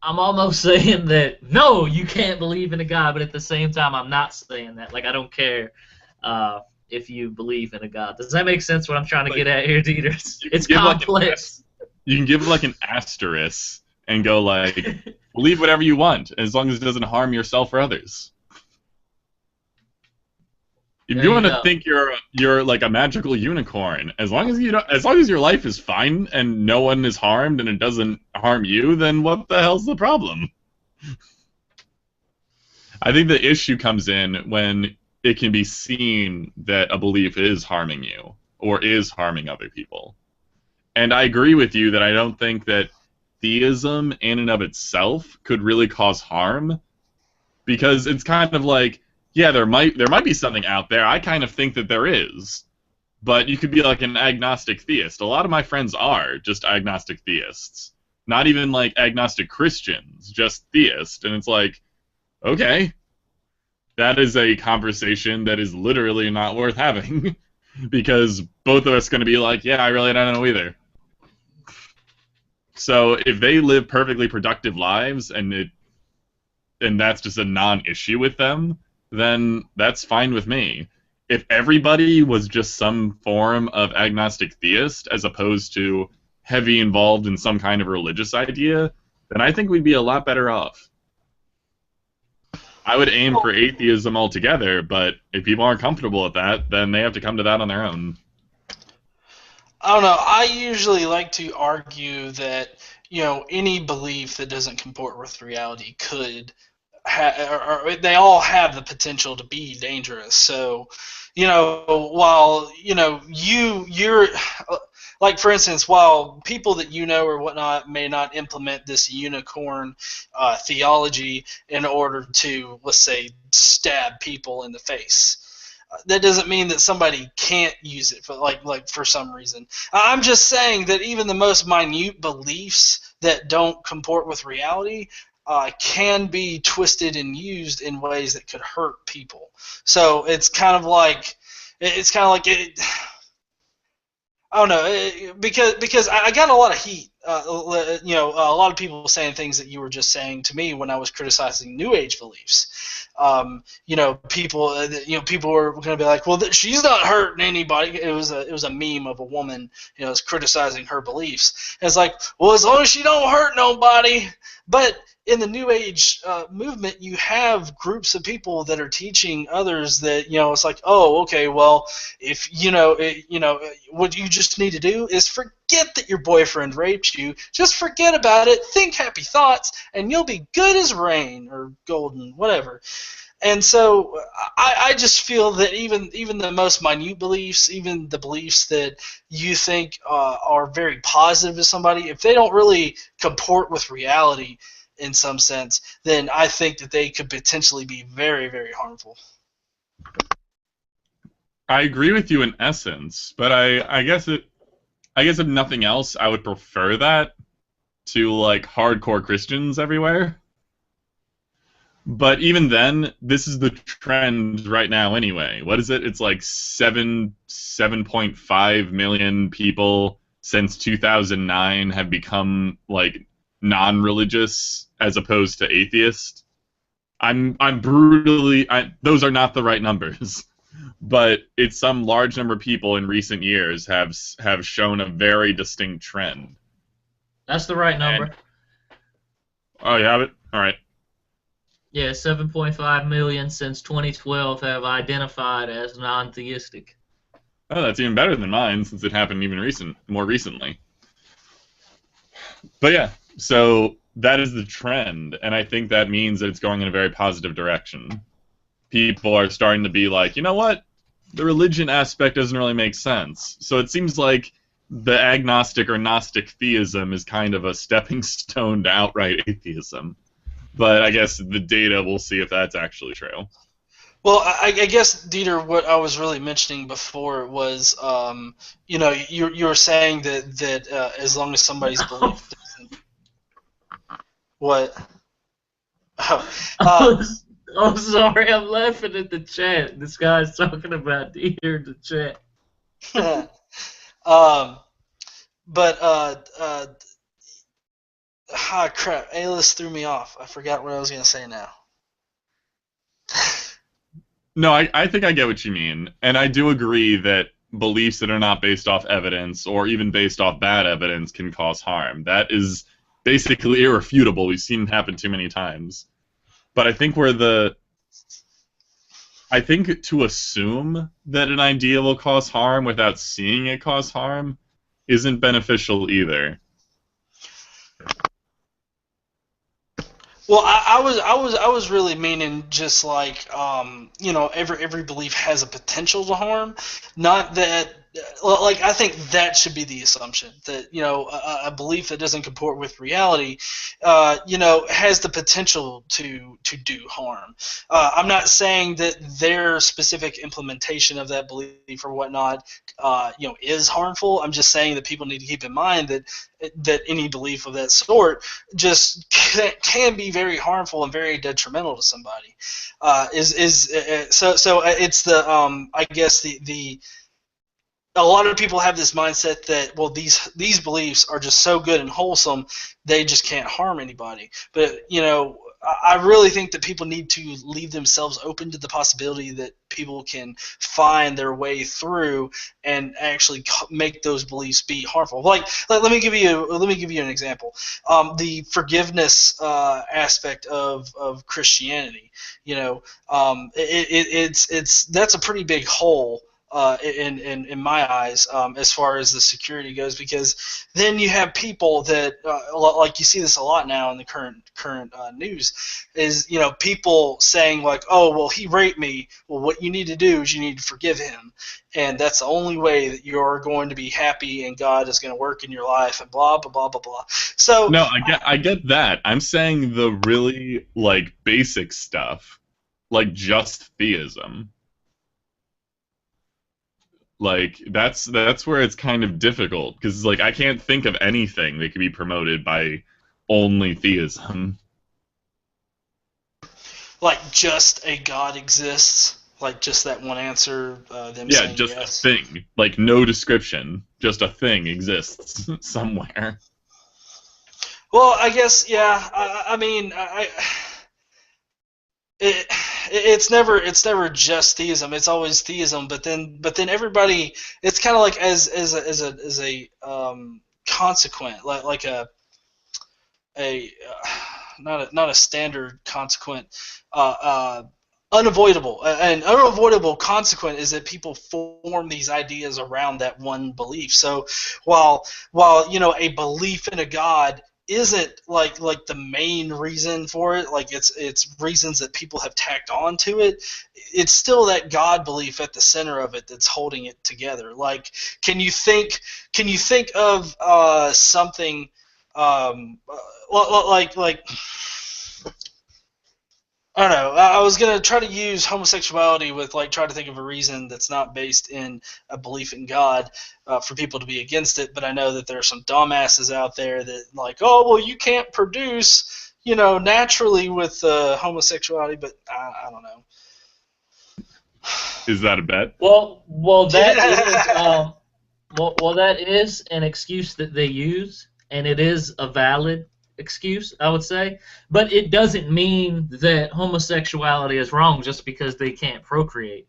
I'm almost saying that, no, you can't believe in a God, but at the same time, I'm not saying that. Like, I don't care if you believe in a God. Does that make sense what I'm trying to get at here, Dieter? It's complex. You can give like an asterisk and go like, believe whatever you want, as long as it doesn't harm yourself or others. If you want to think you're like a magical unicorn, as long as your life is fine and no one is harmed and it doesn't harm you, then what the hell's the problem? I think the issue comes in when it can be seen that a belief is harming you or is harming other people. And I agree with you that I don't think that theism in and of itself could really cause harm, because it's kind of like, yeah, there might be something out there. I kind of think that there is. But you could be like an agnostic theist. A lot of my friends are just agnostic theists. Not even like agnostic Christians, just theists. And it's like, okay, that is a conversation that is literally not worth having. Because both of us are going to be like, yeah, I really don't know either. So if they live perfectly productive lives and that's just a non-issue with them, then that's fine with me. If everybody was just some form of agnostic theist as opposed to heavy involved in some kind of religious idea, then I think we'd be a lot better off. I would aim for atheism altogether, but if people aren't comfortable with that, then they have to come to that on their own. I don't know. I usually like to argue that, any belief that doesn't comport with reality could or they all have the potential to be dangerous. So, while you're like, for instance, while people that or whatnot may not implement this unicorn theology in order to, let's say, stab people in the face, that doesn't mean that somebody can't use it for like for some reason. I'm just saying that even the most minute beliefs that don't comport with reality can be twisted and used in ways that could hurt people. So it's kind of like I don't know, because I got a lot of heat. A lot of people saying things that you were just saying to me when I was criticizing New Age beliefs. People were going to be like, well, she's not hurting anybody. It was a meme of a woman, was criticizing her beliefs. And it's like, well, as long as she don't hurt nobody. But in the New Age movement, you have groups of people that are teaching others that, it's like, oh, okay, well, if what you just need to do is forget that your boyfriend raped you. Just forget about it. Think happy thoughts, and you'll be good as rain or golden, whatever. And so I just feel that even the most minute beliefs, even the beliefs that you think are very positive to somebody, if they don't really comport with reality in some sense, then I think that they could potentially be very, very harmful. I agree with you in essence, but I guess if nothing else, I would prefer that to like hardcore Christians everywhere. But even then, this is the trend right now anyway. What is it? It's like 7.5 million people since 2009 have become like non-religious as opposed to atheist. I'm brutally those are not the right numbers, but it's some large number of people in recent years have shown a very distinct trend. That's the right number. And, oh, you have it? All right. Yeah, 7.5 million since 2012 have identified as non-theistic. Oh, that's even better than mine since it happened more recently. But yeah, so that is the trend, and I think that means that it's going in a very positive direction. People are starting to be like, you know what? The religion aspect doesn't really make sense. So it seems like the agnostic or Gnostic theism is kind of a stepping stone to outright atheism. But I guess the data, we'll see if that's actually true. Well, I guess, Dieter, what I was really mentioning before was, you were saying that as long as somebody's belief doesn't... What? Oh, sorry, I'm laughing at the chat. This guy's talking about Dieter in the chat. Crap, Alice threw me off. I forgot what I was going to say now. No, I think I get what you mean. And I do agree that beliefs that are not based off evidence or even based off bad evidence can cause harm. That is basically irrefutable. We've seen it happen too many times. But I think I think to assume that an idea will cause harm without seeing it cause harm isn't beneficial either. Well, I was really meaning just like every belief has a potential to harm, not that like I think that should be the assumption that a belief that doesn't comport with reality, has the potential to do harm. I'm not saying that their specific implementation of that belief or whatnot, is harmful. I'm just saying that people need to keep in mind that any belief of that sort just can be very harmful and very detrimental to somebody. So it's the I guess the a lot of people have this mindset that, well, these beliefs are just so good and wholesome, they just can't harm anybody. But I really think that people need to leave themselves open to the possibility that people can find their way through and actually make those beliefs be harmful. Like let me give you an example. The forgiveness aspect of Christianity. That's a pretty big hole. In my eyes, as far as the security goes, because then you have people that like you see this a lot now in the current news is people saying like, oh well, he raped me. Well, what you need to do is you need to forgive him, and that's the only way that you're going to be happy and God is going to work in your life and blah blah blah blah blah. So no, I get that. I'm saying the really like basic stuff, like just theism. Like that's where it's kind of difficult because like I can't think of anything that could be promoted by only theism. Like just a God exists, like just that one answer. Them yeah, saying just yes. a thing, like no description, just a thing exists somewhere. Well, I guess yeah. I mean, it's never just theism. It's always theism. But then everybody. It's kind of like as a consequent, like a not a standard consequent. Unavoidable. An unavoidable consequence is that people form these ideas around that one belief. So while a belief in a God isn't like the main reason for it, like it's reasons that people have tacked on to it, it's still that God belief at the center of it that's holding it together. Like can you think of something like I don't know. I was gonna try to use homosexuality with try to think of a reason that's not based in a belief in God for people to be against it. But I know that there are some dumbasses out there that like, oh well, you can't produce naturally with homosexuality. But I don't know. Is that a bet? Well, that is an excuse that they use, and it is a valid excuse, I would say. But it doesn't mean that homosexuality is wrong just because they can't procreate.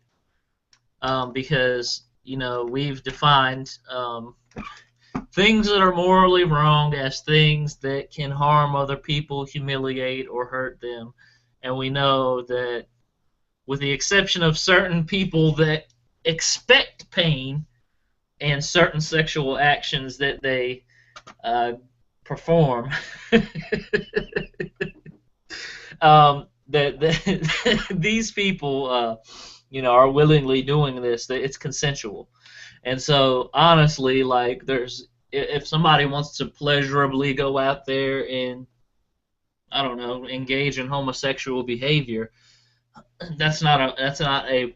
Because, we've defined things that are morally wrong as things that can harm other people, humiliate, or hurt them. And we know that with the exception of certain people that expect pain and certain sexual actions that they perform, that these people, are willingly doing this. That it's consensual, and so honestly, like, if somebody wants to pleasurably go out there and, I don't know, engage in homosexual behavior, that's not a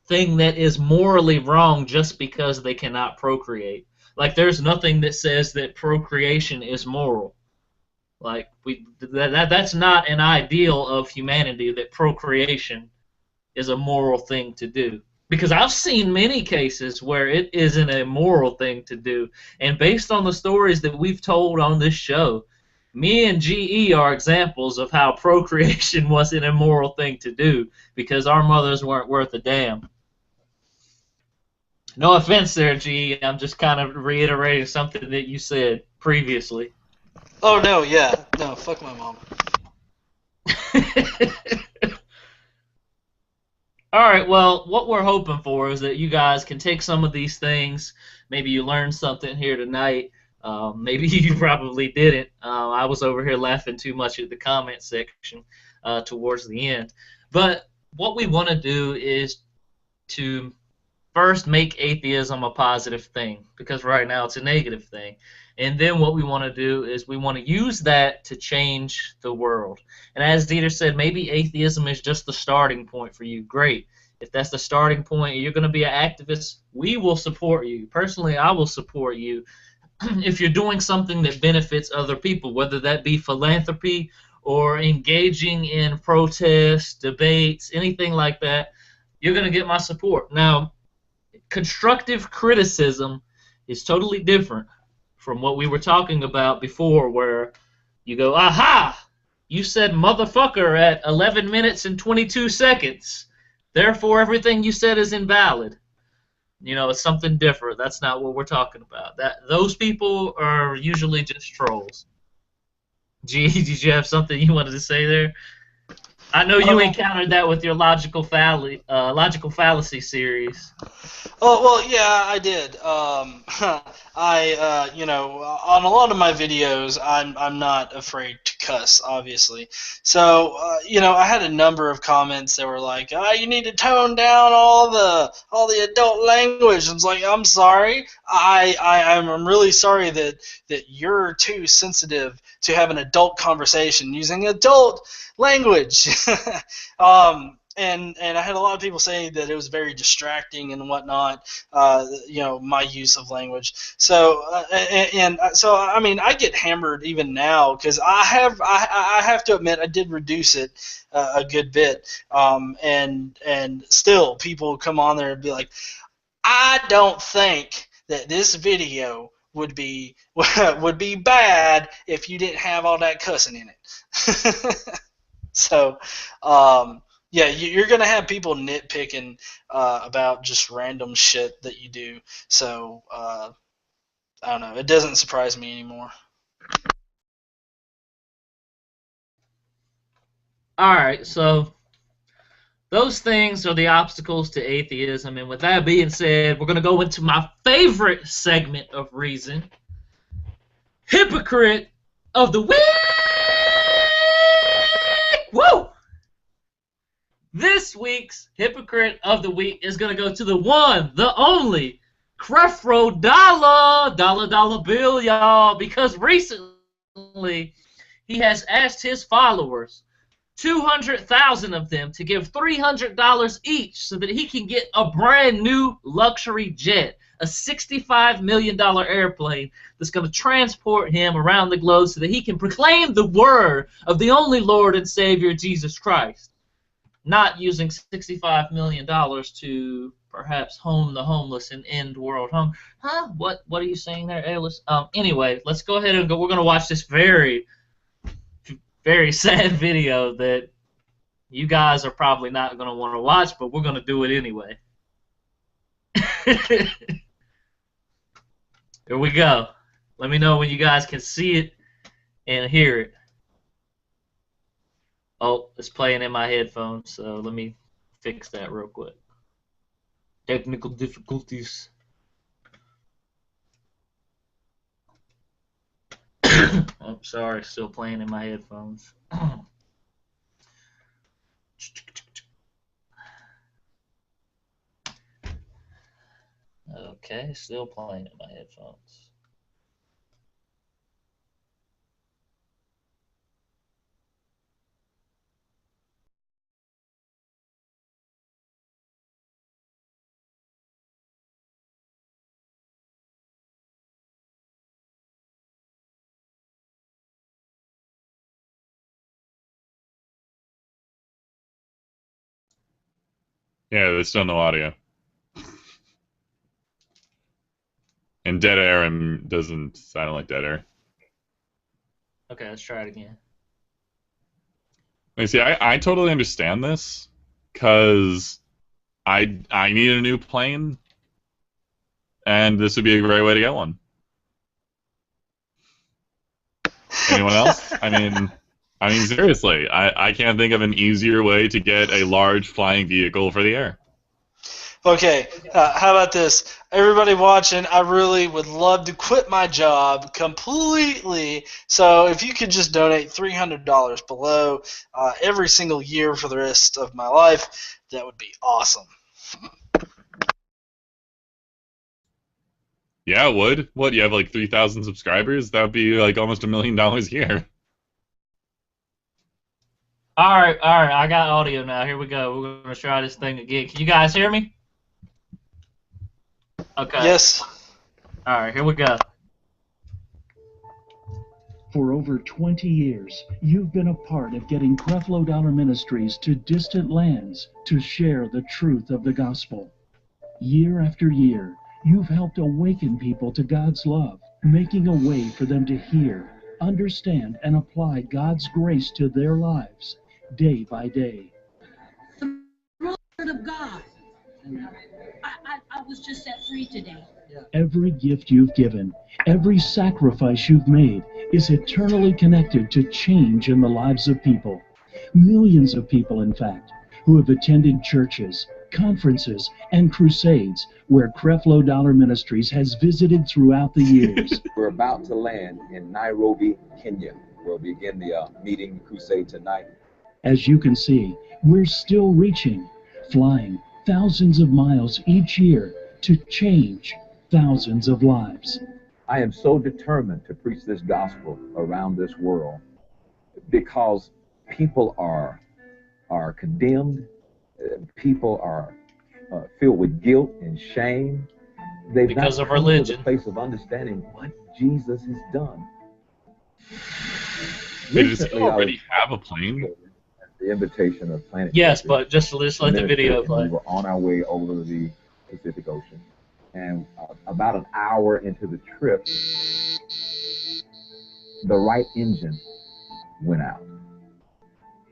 thing that is morally wrong just because they cannot procreate. Like, there's nothing that says that procreation is moral. Like, that's not an ideal of humanity, that procreation is a moral thing to do. Because I've seen many cases where it isn't a moral thing to do. And based on the stories that we've told on this show, me and GE are examples of how procreation wasn't a moral thing to do because our mothers weren't worth a damn. No offense there, GE. I'm just kind of reiterating something that you said previously. Oh, no, yeah. No, fuck my mom. All right, well, what we're hoping for is that you guys can take some of these things. Maybe you learned something here tonight. Maybe you probably didn't. I was over here laughing too much at the comment section towards the end. But what we want to do is to first make atheism a positive thing, because right now it's a negative thing. And then what we want to do is we want to use that to change the world. And as Dieter said, maybe atheism is just the starting point for you. Great. If that's the starting point and you're going to be an activist, we will support you. Personally, I will support you if you're doing something that benefits other people, whether that be philanthropy or engaging in protests, debates, anything like that. You're going to get my support. Now, constructive criticism is totally different from what we were talking about before, where you go, aha, you said motherfucker at 11 minutes and 22 seconds. Therefore, everything you said is invalid. It's something different. That's not what we're talking about. Those people are usually just trolls. Gee, did you have something you wanted to say there? I know you encountered that with your logical fallacy series. Oh, well, yeah, I did. On a lot of my videos, I'm not afraid to cuss, obviously. So, I had a number of comments that were like, you need to tone down all the adult language. I was like, I'm sorry. I'm really sorry that you're too sensitive to have an adult conversation using adult language. And I had a lot of people say that it was very distracting and whatnot, my use of language. So so I mean, I get hammered even now because I have to admit I did reduce it a good bit, and still people come on there and be like, I don't think that this video would be bad if you didn't have all that cussing in it. So. Yeah, you're going to have people nitpicking about just random shit that you do. So, I don't know. It doesn't surprise me anymore. All right, so those things are the obstacles to atheism. And with that being said, we're going to go into my favorite segment of Reason, Hypocrite of the Week! Woo! This week's Hypocrite of the Week is going to go to the one, the only, Creflo Dollar Bill, y'all, because recently he has asked his followers, 200,000 of them, to give $300 each so that he can get a brand new luxury jet, a $65 million airplane that's going to transport him around the globe so that he can proclaim the word of the only Lord and Savior, Jesus Christ. Not using $65 million to perhaps home the homeless and end world hunger. Huh? What are you saying there, Alice? Anyway, let's go ahead and go. We're going to watch this very, very sad video that you guys are probably not going to want to watch, but we're going to do it anyway. Here we go. Let me know when you guys can see it and hear it. Oh, it's playing in my headphones, so let me fix that real quick. Technical difficulties. Oh, sorry, still playing in my headphones. Okay, still playing in my headphones. Yeah, there's still no audio. And dead air doesn't. I don't like dead air. Okay, let's try it again. You see, I totally understand this because I need a new plane, and this would be a great way to get one. Anyone else? I mean, seriously, I can't think of an easier way to get a large flying vehicle for the air. Okay, how about this? Everybody watching, I really would love to quit my job completely. So if you could just donate $300 below every single year for the rest of my life, that would be awesome. Yeah, it would. What, you have like 3,000 subscribers? That would be like almost $1 million a year. All right, I got audio now. Here we go. We're going to try this thing again. Can you guys hear me? Okay. Yes. All right, here we go. For over 20 years, you've been a part of getting Creflo Dollar Ministries to distant lands to share the truth of the gospel. Year after year, you've helped awaken people to God's love, making a way for them to hear, understand, and apply God's grace to their lives, day by day. The Word of God. I was just set free today. Every gift you've given, every sacrifice you've made is eternally connected to change in the lives of people. Millions of people, in fact, who have attended churches, conferences, and crusades where Creflo Dollar Ministries has visited throughout the years. We're about to land in Nairobi, Kenya. We'll begin the meeting crusade tonight. As you can see, we're still reaching, flying thousands of miles each year to change thousands of lives. I am so determined to preach this gospel around this world because people are condemned, people are filled with guilt and shame. They've Because not of come to religion. the place of understanding what Jesus has done. Wait, does he Recently, I already was have a plane? at the invitation of Planet Yes, Fitness. but just let the video And play. we were on our way over the Pacific Ocean, and about an hour into the trip, the right engine went out.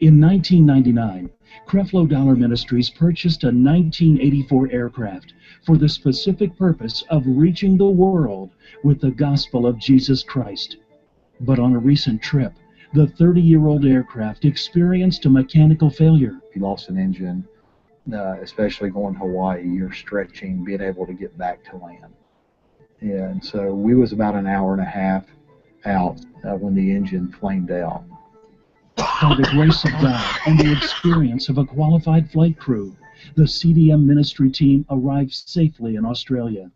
In 1999, Creflo Dollar Ministries purchased a 1984 aircraft for the specific purpose of reaching the world with the gospel of Jesus Christ. But on a recent trip, the 30-year-old aircraft experienced a mechanical failure. If you lost an engine, especially going to Hawaii, you're stretching, being able to get back to land. And so we was about an hour and a half out when the engine flamed out. By the grace of God and the experience of a qualified flight crew, the CDM ministry team arrived safely in Australia.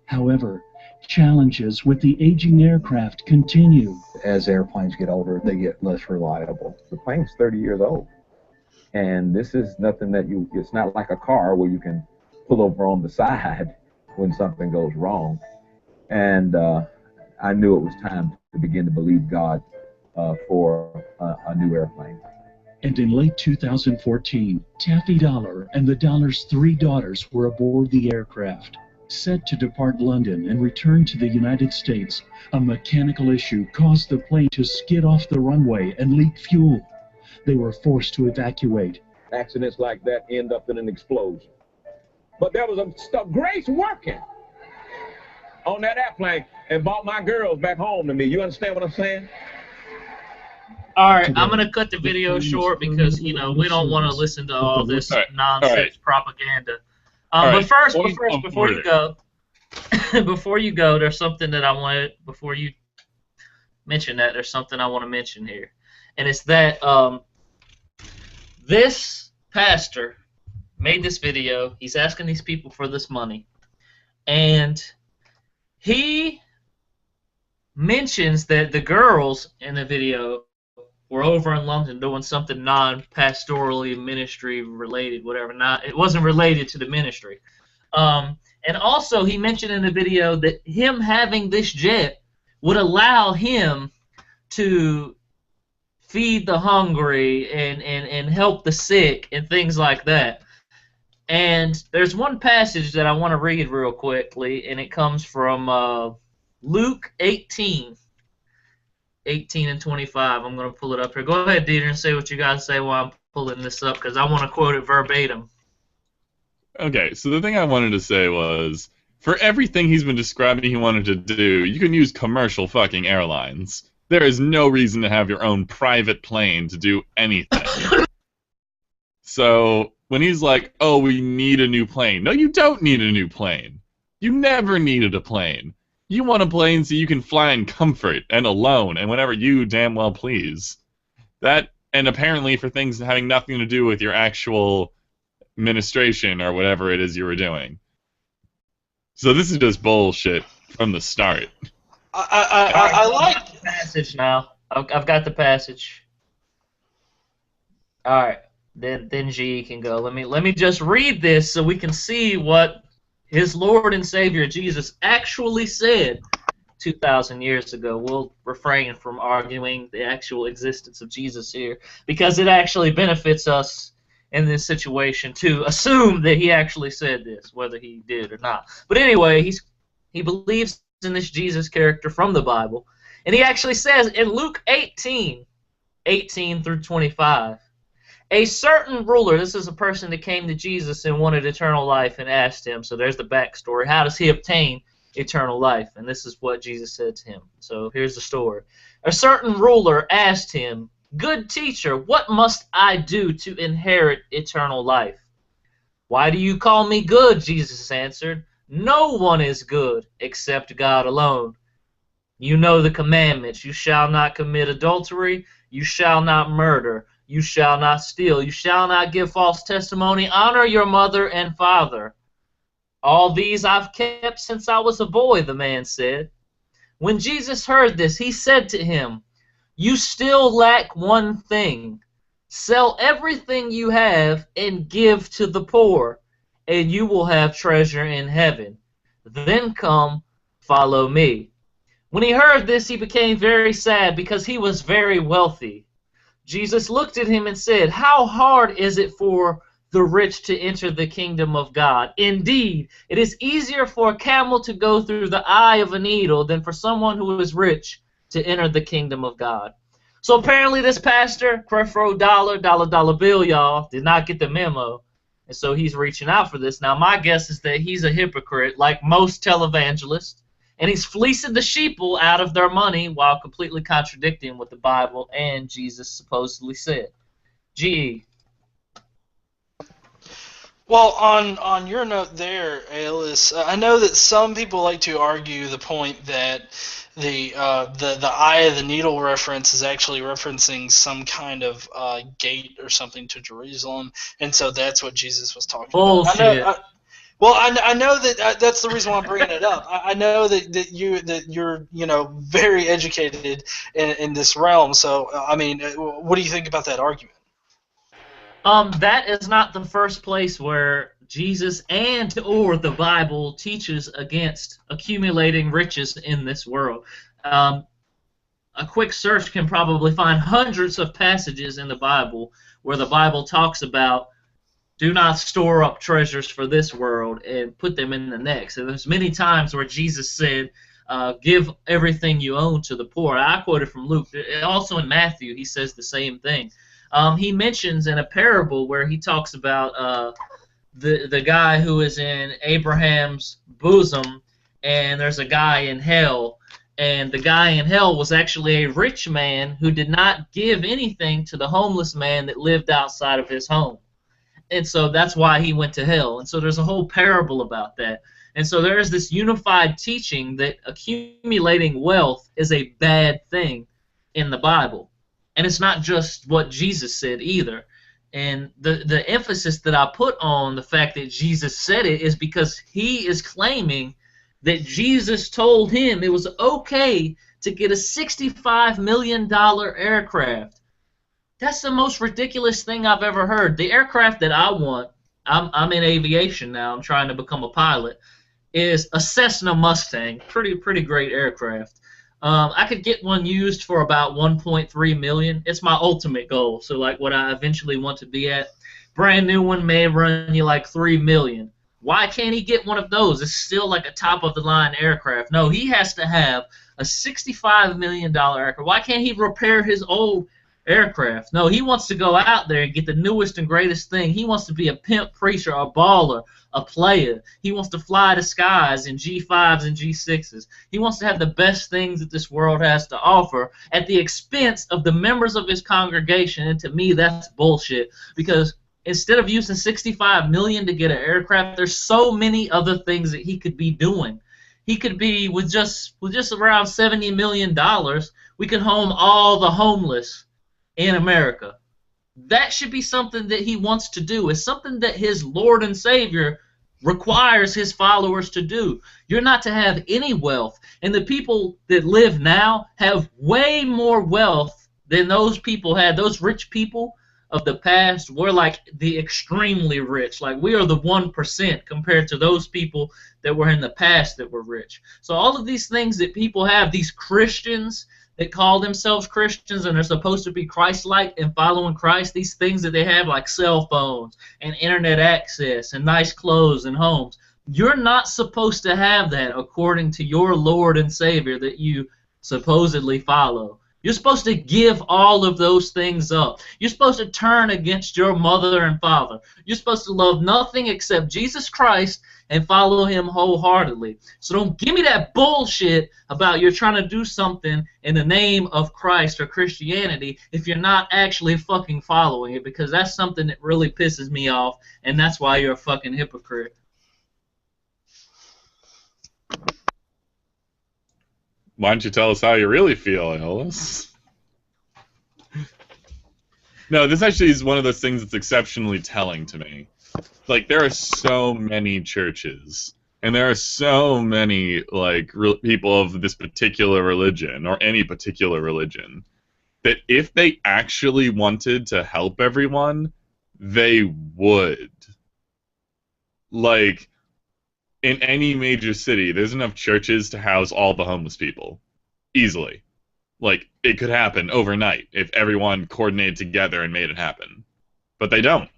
However, challenges with the aging aircraft continue. As airplanes get older, they get less reliable. The plane's 30 years old, and this is nothing that it's not like a car where you can pull over on the side when something goes wrong. And I knew it was time to begin to believe God for a new airplane. And in late 2014, Taffy Dollar and the Dollar's 3 daughters were aboard the aircraft. Set to depart London and return to the United States, a mechanical issue caused the plane to skid off the runway and leak fuel. They were forced to evacuate. Accidents like that end up in an explosion. But there was a grace working on that airplane and brought my girls back home to me. You understand what I'm saying? All right, I'm going to cut the video short because, we don't want to listen to all this nonsense propaganda. But first, before you go, there's something that I wanted, before you mention that, there's something I want to mention here. And it's that this pastor made this video. He's asking these people for this money. And he mentions that the girls in the video were over in London doing something non-pastorally ministry related, whatever. It wasn't related to the ministry. And also he mentioned in the video that him having this jet would allow him to feed the hungry and help the sick and things like that. And there's one passage that I want to read real quickly, and it comes from Luke 18 and 25. I'm going to pull it up here. Go ahead, Dieter, and say what you guys say while I'm pulling this up, because I want to quote it verbatim. Okay, so the thing I wanted to say was, for everything he's been describing he wanted to do, you can use commercial fucking airlines. There is no reason to have your own private plane to do anything. So when he's like, oh, we need a new plane. No, you don't need a new plane. You never needed a plane. You want a plane so you can fly in comfort and alone and whenever you damn well please. That, and apparently for things having nothing to do with your actual administration or whatever it is you were doing. So this is just bullshit from the start. I like the passage now. I've got the passage. All right, then G can go. Let me just read this so we can see what his Lord and Savior Jesus actually said 2,000 years ago. We'll refrain from arguing the actual existence of Jesus here because it actually benefits us in this situation to assume that he actually said this, whether he did or not. But anyway, he believes in this Jesus character from the Bible, and he actually says in Luke 18 through 25, a certain ruler, this is a person that came to Jesus and wanted eternal life and asked him, so there's the backstory, how does he obtain eternal life? And this is what Jesus said to him. So here's the story. A certain ruler asked him, good teacher, what must I do to inherit eternal life? Why do you call me good? Jesus answered. No one is good except God alone. You know the commandments. You shall not commit adultery. You shall not murder. You shall not steal. You shall not give false testimony. Honor your mother and father. All these I've kept since I was a boy, the man said. When Jesus heard this, he said to him, you still lack one thing. Sell everything you have and give to the poor, and you will have treasure in heaven. Then come, follow me. When he heard this, he became very sad because he was very wealthy. Jesus looked at him and said, how hard is it for the rich to enter the kingdom of God? Indeed, it is easier for a camel to go through the eye of a needle than for someone who is rich to enter the kingdom of God. So apparently this pastor, Creflo dollar bill, y'all, did not get the memo. And so he's reaching out for this. Now my guess is that he's a hypocrite, like most televangelists, and he's fleecing the sheeple out of their money while completely contradicting what the Bible and Jesus supposedly said. G.E. Well, on your note there, Alice, I know that some people like to argue the point that the eye of the needle reference is actually referencing some kind of gate or something to Jerusalem, and so that's what Jesus was talking about. I know that that's the reason why I'm bringing it up. I know that you're very educated in this realm. So I mean, what do you think about that argument? That is not the first place where Jesus and or the Bible teaches against accumulating riches in this world. A quick search can probably find hundreds of passages in the Bible where the Bible talks about do not store up treasures for this world and put them in the next. And there's many times where Jesus said, give everything you own to the poor. I quoted from Luke. Also in Matthew, he says the same thing. He mentions in a parable where he talks about the guy who is in Abraham's bosom, and there's a guy in hell. And the guy in hell was actually a rich man who did not give anything to the homeless man that lived outside of his home. And so that's why he went to hell. And so there's a whole parable about that. And so there is this unified teaching that accumulating wealth is a bad thing in the Bible. And it's not just what Jesus said either. And the emphasis that I put on the fact that Jesus said it is because he is claiming that Jesus told him it was okay to get a $65 million aircraft. That's the most ridiculous thing I've ever heard. The aircraft that I want, I'm in aviation now, I'm trying to become a pilot, is a Cessna Mustang. Pretty great aircraft. I could get one used for about $1.3 million. It's my ultimate goal, so like what I eventually want to be at. Brand new one may run you like $3 million. Why can't he get one of those? It's still like a top-of-the-line aircraft. No, he has to have a $65 million aircraft. Why can't he repair his old aircraft? No, he wants to go out there and get the newest and greatest thing. He wants to be a pimp, preacher, a baller, a player. He wants to fly the skies in G5s and G6s. He wants to have the best things that this world has to offer at the expense of the members of his congregation. And to me, that's bullshit, because instead of using $65 million to get an aircraft, there's so many other things that he could be doing. He could be, with just around $70 million, we could home all the homeless in America. That should be something that he wants to do. It's something that his Lord and Savior requires his followers to do. You're not to have any wealth. And the people that live now have way more wealth than those people had. Those rich people of the past were like the extremely rich. Like, we are the 1% compared to those people that were in the past that were rich. So all of these things that people have, these Christians that call themselves Christians and are supposed to be Christ-like and following Christ, these things that they have like cell phones and internet access and nice clothes and homes, you're not supposed to have that according to your Lord and Savior that you supposedly follow. You're supposed to give all of those things up. You're supposed to turn against your mother and father. You're supposed to love nothing except Jesus Christ and follow him wholeheartedly. So don't give me that bullshit about you're trying to do something in the name of Christ or Christianity if you're not actually fucking following it, because that's something that really pisses me off, and that's why you're a fucking hypocrite. Why don't you tell us how you really feel, Ellis? No, this actually is one of those things that's exceptionally telling to me. Like, there are so many churches, and there are so many, like, people of this particular religion, or any particular religion, that if they actually wanted to help everyone, they would. Like, in any major city, there's enough churches to house all the homeless people. Easily. Like, it could happen overnight if everyone coordinated together and made it happen. But they don't.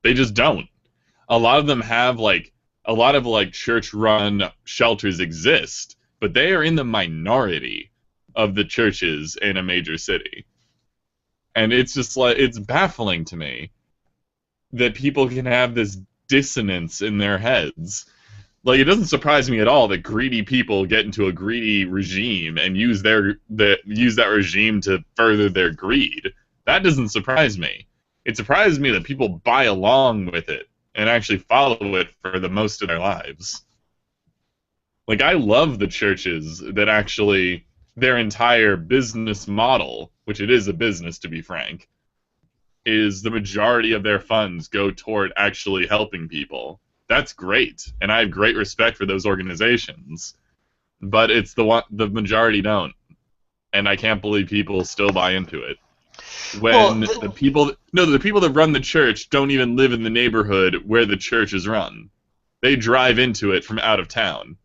They just don't. A lot of them have, like, a lot of, like, church-run shelters exist, but they are in the minority of the churches in a major city. And it's just, like, it's baffling to me that people can have this dissonance in their heads. Like, it doesn't surprise me at all that greedy people get into a greedy regime and use that regime to further their greed. That doesn't surprise me. It surprises me that people buy along with it and actually follow it for the most of their lives. Like, I love the churches that actually, their entire business model, which it is a business to be frank, is the majority of their funds go toward actually helping people. That's great, and I have great respect for those organizations. But it's the majority don't, and I can't believe people still buy into it. When the people that run the church don't even live in the neighborhood where the church is run. They drive into it from out of town.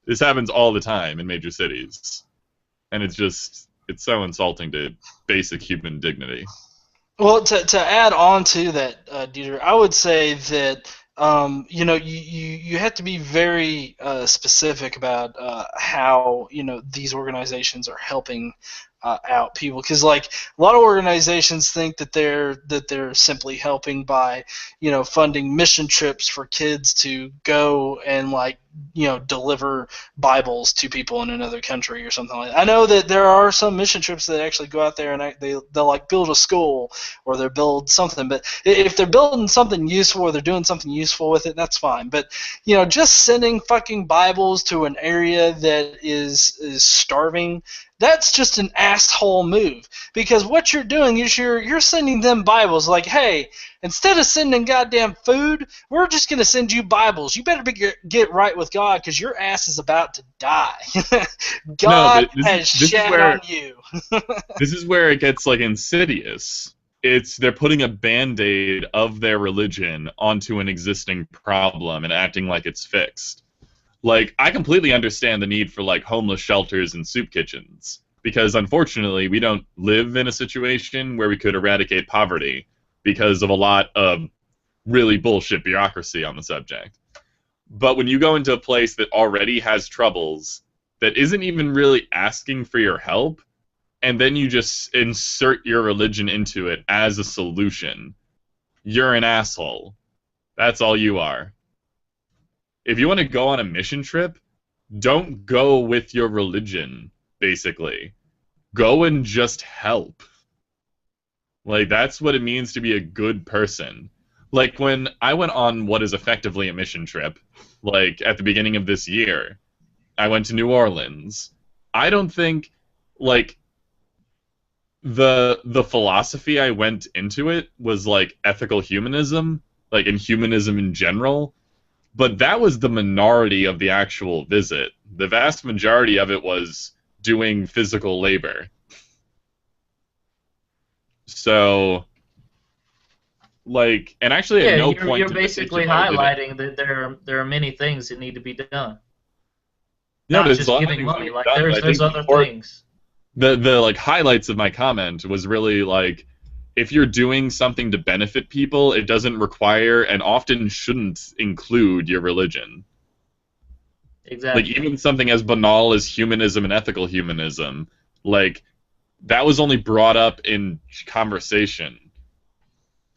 This happens all the time in major cities, and it's so insulting to basic human dignity. Well, to add on to that, Dieter, I would say that you have to be very specific about how these organizations are helping out people, because like a lot of organizations think that they're simply helping by funding mission trips for kids to go and like deliver Bibles to people in another country or something like that. I know that there are some mission trips that actually go out there and they'll like build a school or they'll build something. But if they're building something useful or they're doing something useful with it, that's fine. But just sending fucking Bibles to an area that is starving, that's just an asshole move. Because what you're doing is you're sending them Bibles like, hey, instead of sending goddamn food, we're just going to send you Bibles. You better get right with God because your ass is about to die. God has shat on you. This is where it gets like insidious. They're putting a band-aid of their religion onto an existing problem and acting like it's fixed. Like, I completely understand the need for like homeless shelters and soup kitchens, because unfortunately we don't live in a situation where we could eradicate poverty because of a lot of really bullshit bureaucracy on the subject. But when you go into a place that already has troubles, that isn't even really asking for your help, and then you just insert your religion into it as a solution, you're an asshole. That's all you are. If you want to go on a mission trip, don't go with your religion, basically. Go and just help. Like, that's what it means to be a good person. Like, when I went on what is effectively a mission trip, like, at the beginning of this year, I went to New Orleans. I don't think, like, the philosophy I went into it was, like, ethical humanism, like, and humanism in general. But that was the minority of the actual visit. The vast majority of it was doing physical labor. So, like, and actually at no point... You're basically highlighting that there are many things that need to be done. No, not just giving money. Like, there's other things. The like highlights of my comment was really like, if you're doing something to benefit people, it doesn't require and often shouldn't include your religion. Exactly. Like, even something as banal as humanism and ethical humanism, like, that was only brought up in conversation.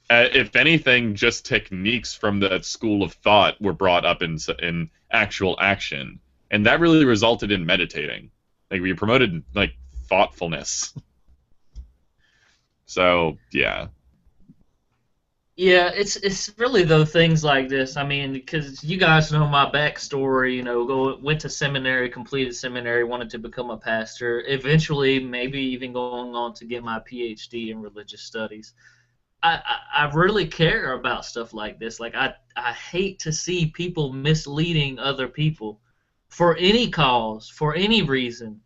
If anything, just techniques from that school of thought were brought up in actual action. And that really resulted in meditating. Like, we promoted, like, thoughtfulness. So, yeah. Yeah, it's really though things like this. I mean, because you guys know my backstory. Went to seminary, completed seminary, wanted to become a pastor. Eventually, maybe even going on to get my PhD in religious studies. I really care about stuff like this. Like, I hate to see people misleading other people for any cause, for any reason.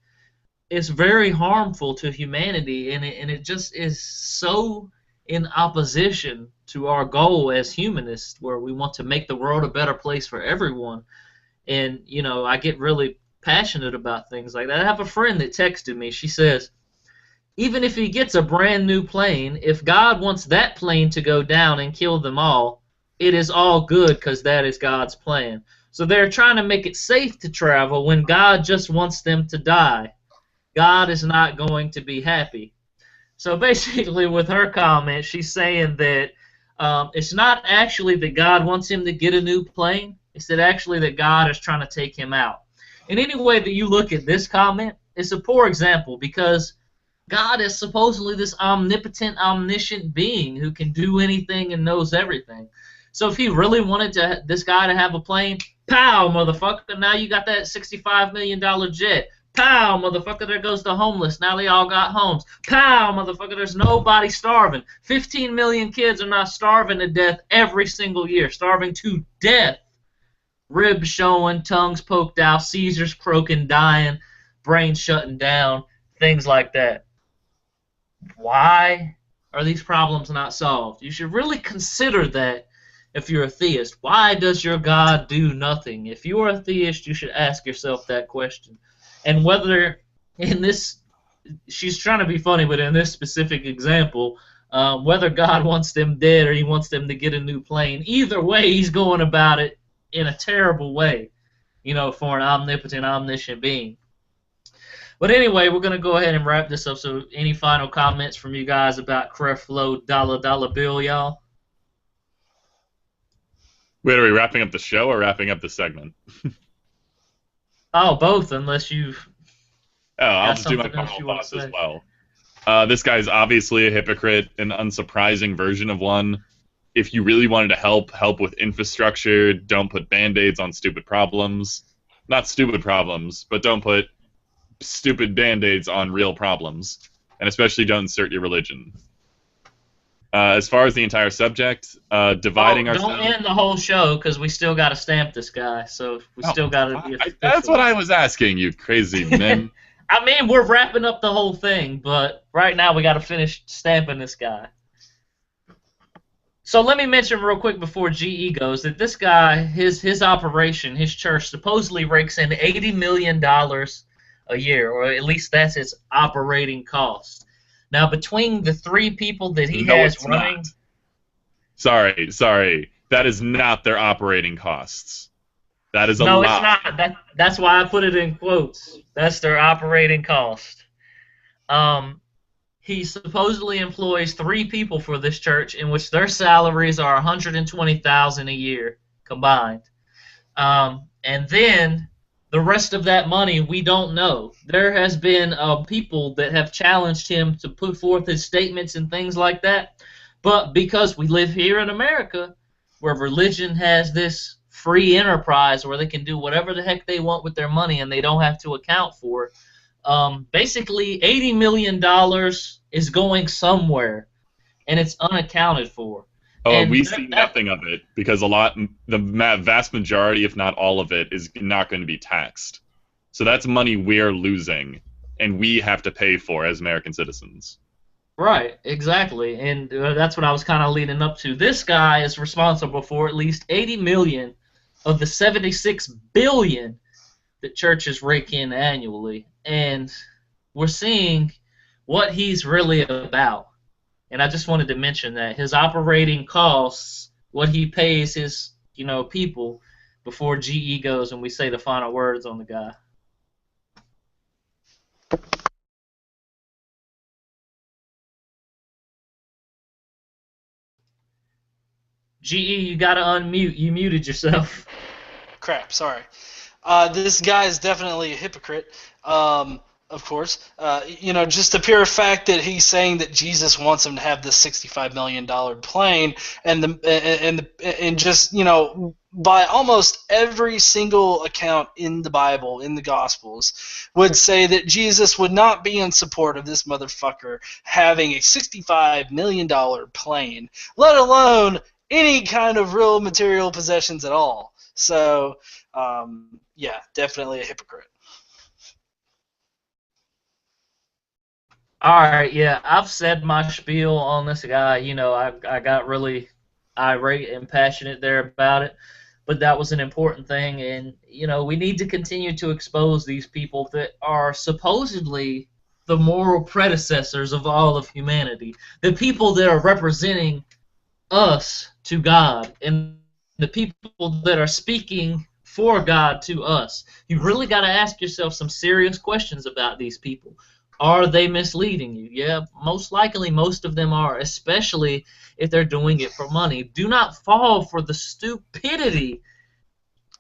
It's very harmful to humanity, and it just is so in opposition to our goal as humanists, where we want to make the world a better place for everyone. And, I get really passionate about things like that. I have a friend that texted me. She says, even if he gets a brand new plane, if God wants that plane to go down and kill them all, it is all good because that is God's plan. So they're trying to make it safe to travel when God just wants them to die. God is not going to be happy. So basically with her comment, she's saying that it's not actually that God wants him to get a new plane. It's that actually that God is trying to take him out. In any way that you look at this comment, it's a poor example because God is supposedly this omnipotent, omniscient being who can do anything and knows everything. So if he really wanted this guy to have a plane, pow, motherfucker, now you got that $65 million jet. Pow, motherfucker, there goes the homeless. Now they all got homes. Pow, motherfucker, there's nobody starving. 15 million kids are not starving to death every single year. Starving to death. Ribs showing, tongues poked out, Caesars croaking, dying, brains shutting down, things like that. Why are these problems not solved? You should really consider that if you're a theist. Why does your God do nothing? If you're a theist, you should ask yourself that question. And whether in this, she's trying to be funny, but in this specific example, Whether God wants them dead or he wants them to get a new plane, either way, he's going about it in a terrible way, for an omnipotent, omniscient being. But anyway, we're going to go ahead and wrap this up. So any final comments from you guys about Creflo Dollar Bill, y'all? Wait, are we wrapping up the show or wrapping up the segment? Oh, both, unless you've... Oh, I'll just do my final thoughts as well. This guy's obviously a hypocrite, an unsurprising version of one. If you really wanted to help with infrastructure, don't put Band-Aids on stupid problems. Not stupid problems, but don't put stupid Band-Aids on real problems. And especially don't insert your religion. As far as the entire subject, dividing ourselves... Don't end the whole show, because we still got to stamp this guy, so we still got to be official. That's what I was asking, you crazy men. I mean, we're wrapping up the whole thing, but right now we got to finish stamping this guy. So let me mention real quick before GE goes that this guy, his operation, his church, supposedly rakes in $80 million a year, or at least that's its operating cost. Now, between the 3 people that he has running... Not. Sorry. That is not their operating costs. That is a lot. No, it's not. That's why I put it in quotes. That's their operating cost. He supposedly employs 3 people for this church, in which their salaries are $120,000 a year combined. And then the rest of that money we don't know. There has been people that have challenged him to put forth his statements and things like that. But because we live here in America, where religion has this free enterprise where they can do whatever the heck they want with their money and they don't have to account for it, basically $80 million is going somewhere, and it's unaccounted for. Oh, and we see nothing of it because the vast majority, if not all of it, is not going to be taxed. So that's money we're losing, and we have to pay for as American citizens. Right, exactly, and that's what I was kind of leading up to. This guy is responsible for at least $80 million of the $76 billion that churches rake in annually, and we're seeing what he's really about. And I just wanted to mention that his operating costs, what he pays his people before GE goes and we say the final words on the guy. GE, you gotta unmute. You muted yourself. Crap, sorry. This guy is definitely a hypocrite, of course. Just the pure fact that he's saying that Jesus wants him to have this $65 million plane, and just by almost every single account in the Bible, in the Gospels, would say that Jesus would not be in support of this motherfucker having a $65 million plane, let alone any kind of real material possessions at all. So, yeah, definitely a hypocrite. All right, yeah, I've said my spiel on this guy. I got really irate and passionate there about it, but that was an important thing, and we need to continue to expose these people that are supposedly the moral predecessors of all of humanity, the people that are representing us to God, and the people that are speaking for God to us. You really got to ask yourself some serious questions about these people. Are they misleading you? Yeah, most likely most of them are, especially if they're doing it for money. Do not fall for the stupidity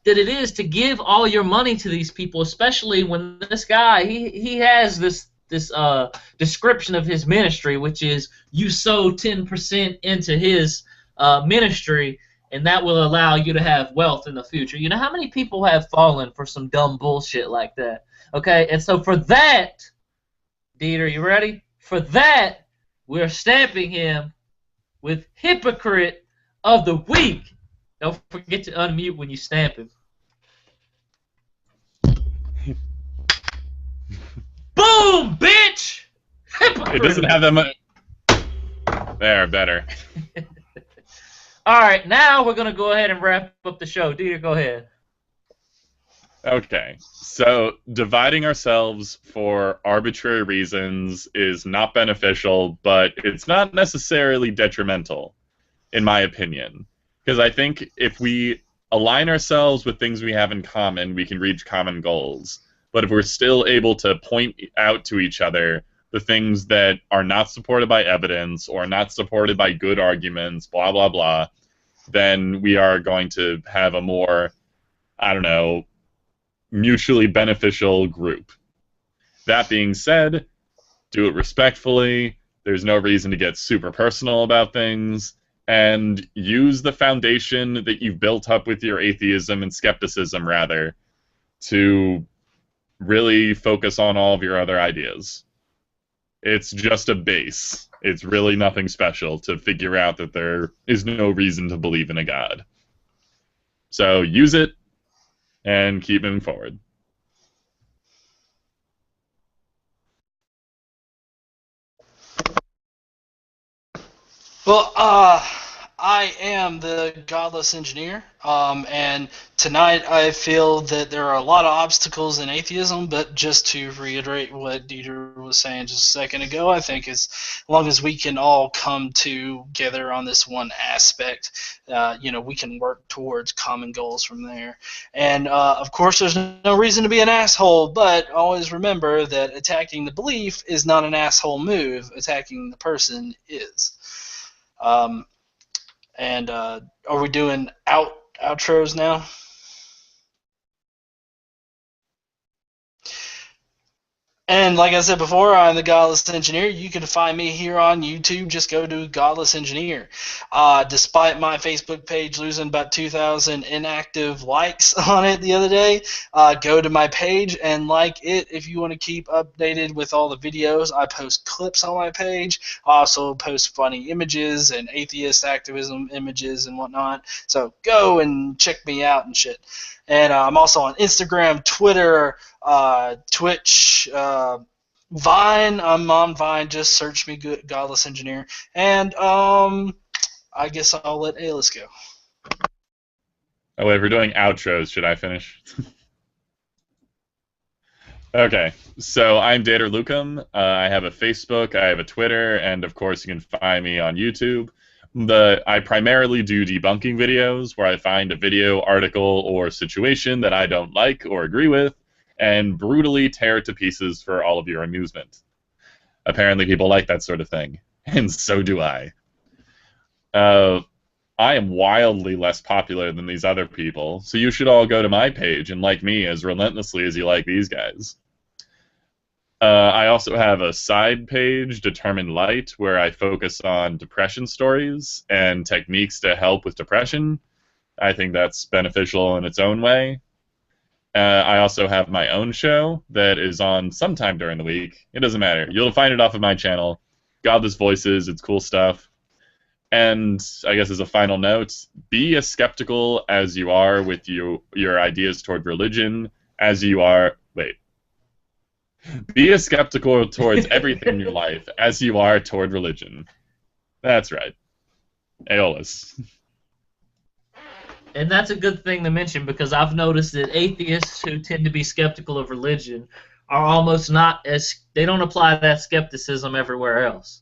that it is to give all your money to these people, especially when this guy, he has this description of his ministry, which is you sow 10% into his ministry, and that will allow you to have wealth in the future. You know how many people have fallen for some dumb bullshit like that? Okay, and so for that, Dieter, you ready? For that, we're stamping him with Hypocrite of the Week. Don't forget to unmute when you stamp him. Boom, bitch! Hypocrite. It doesn't have that much. There, better. All right, now we're going to go ahead and wrap up the show. Dieter, go ahead. Okay, so dividing ourselves for arbitrary reasons is not beneficial, but it's not necessarily detrimental, in my opinion. Because I think if we align ourselves with things we have in common, we can reach common goals. But if we're still able to point out to each other the things that are not supported by evidence or not supported by good arguments, blah, blah, blah, then we are going to have a more, I don't know, mutually beneficial group. That being said, do it respectfully. There's no reason to get super personal about things. And use the foundation that you've built up with your atheism and skepticism, rather, to really focus on all of your other ideas. It's just a base. It's really nothing special to figure out that there is no reason to believe in a God. So use it and keep moving forward. Well, I am the godless engineer, and tonight I feel that there are a lot of obstacles in atheism, but just to reiterate what Dieter was saying just a second ago, I think as long as we can all come together on this one aspect, we can work towards common goals from there. And, of course, there's no reason to be an asshole, but always remember that attacking the belief is not an asshole move. Attacking the person is. And are we doing outros now? And like I said before, I'm the Godless Engineer. You can find me here on YouTube. Just go to Godless Engineer. Despite my Facebook page losing about 2,000 inactive likes on it the other day, go to my page and like it if you want to keep updated with all the videos. I post clips on my page. I also post funny images and atheist activism images and whatnot. So go and check me out and shit. And I'm also on Instagram, Twitter, Twitch, Vine. I'm on Vine. Just search me, Godless Engineer. And I guess I'll let Alice go. Oh, wait, if we're doing outros, should I finish? Okay, so I'm Dater Lucum. I have a Facebook, I have a Twitter, and of course you can find me on YouTube. I primarily do debunking videos where I find a video, article, or situation that I don't like or agree with and brutally tear it to pieces for all of your amusement. Apparently people like that sort of thing, and so do I. I am wildly less popular than these other people, so you should all go to my page and like me as relentlessly as you like these guys. I also have a side page, Determined Light, where I focus on depression stories and techniques to help with depression. I think that's beneficial in its own way. I also have my own show that is on sometime during the week. It doesn't matter. You'll find it off of my channel. Godless Voices, it's cool stuff. And I guess as a final note, be as skeptical as you are with your ideas toward religion as you are... Wait. Be as skeptical towards everything in your life as you are toward religion. That's right. Aeolus. And that's a good thing to mention because I've noticed that atheists who tend to be skeptical of religion are almost not as... They don't apply that skepticism everywhere else.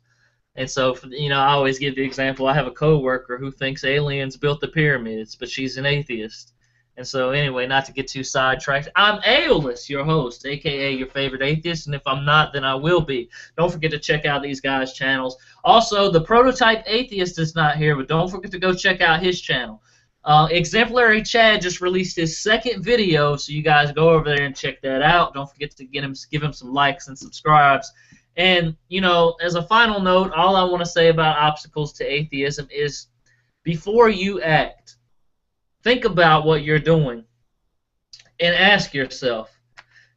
And so, I always give the example, I have a coworker who thinks aliens built the pyramids, but she's an atheist. And so, anyway, not to get too sidetracked, I'm Aeolus, your host, a.k.a. your favorite atheist, and if I'm not, then I will be. Don't forget to check out these guys' channels. Also, the Prototype Atheist is not here, but don't forget to go check out his channel. Exemplary Chad just released his second video, so you guys go over there and check that out. Don't forget to give him some likes and subscribes. And, as a final note, all I want to say about obstacles to atheism is before you act, think about what you're doing and ask yourself,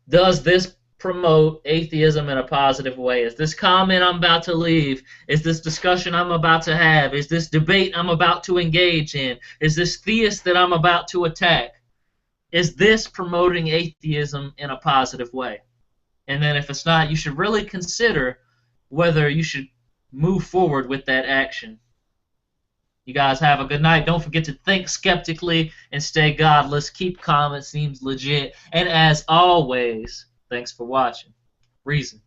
does this promote atheism in a positive way? Is this comment I'm about to leave? Is this discussion I'm about to have? Is this debate I'm about to engage in? Is this theist that I'm about to attack? Is this promoting atheism in a positive way? And then if it's not, you should really consider whether you should move forward with that action. You guys have a good night. Don't forget to think skeptically and stay godless. Keep calm. It seems legit. And as always, thanks for watching. Reason.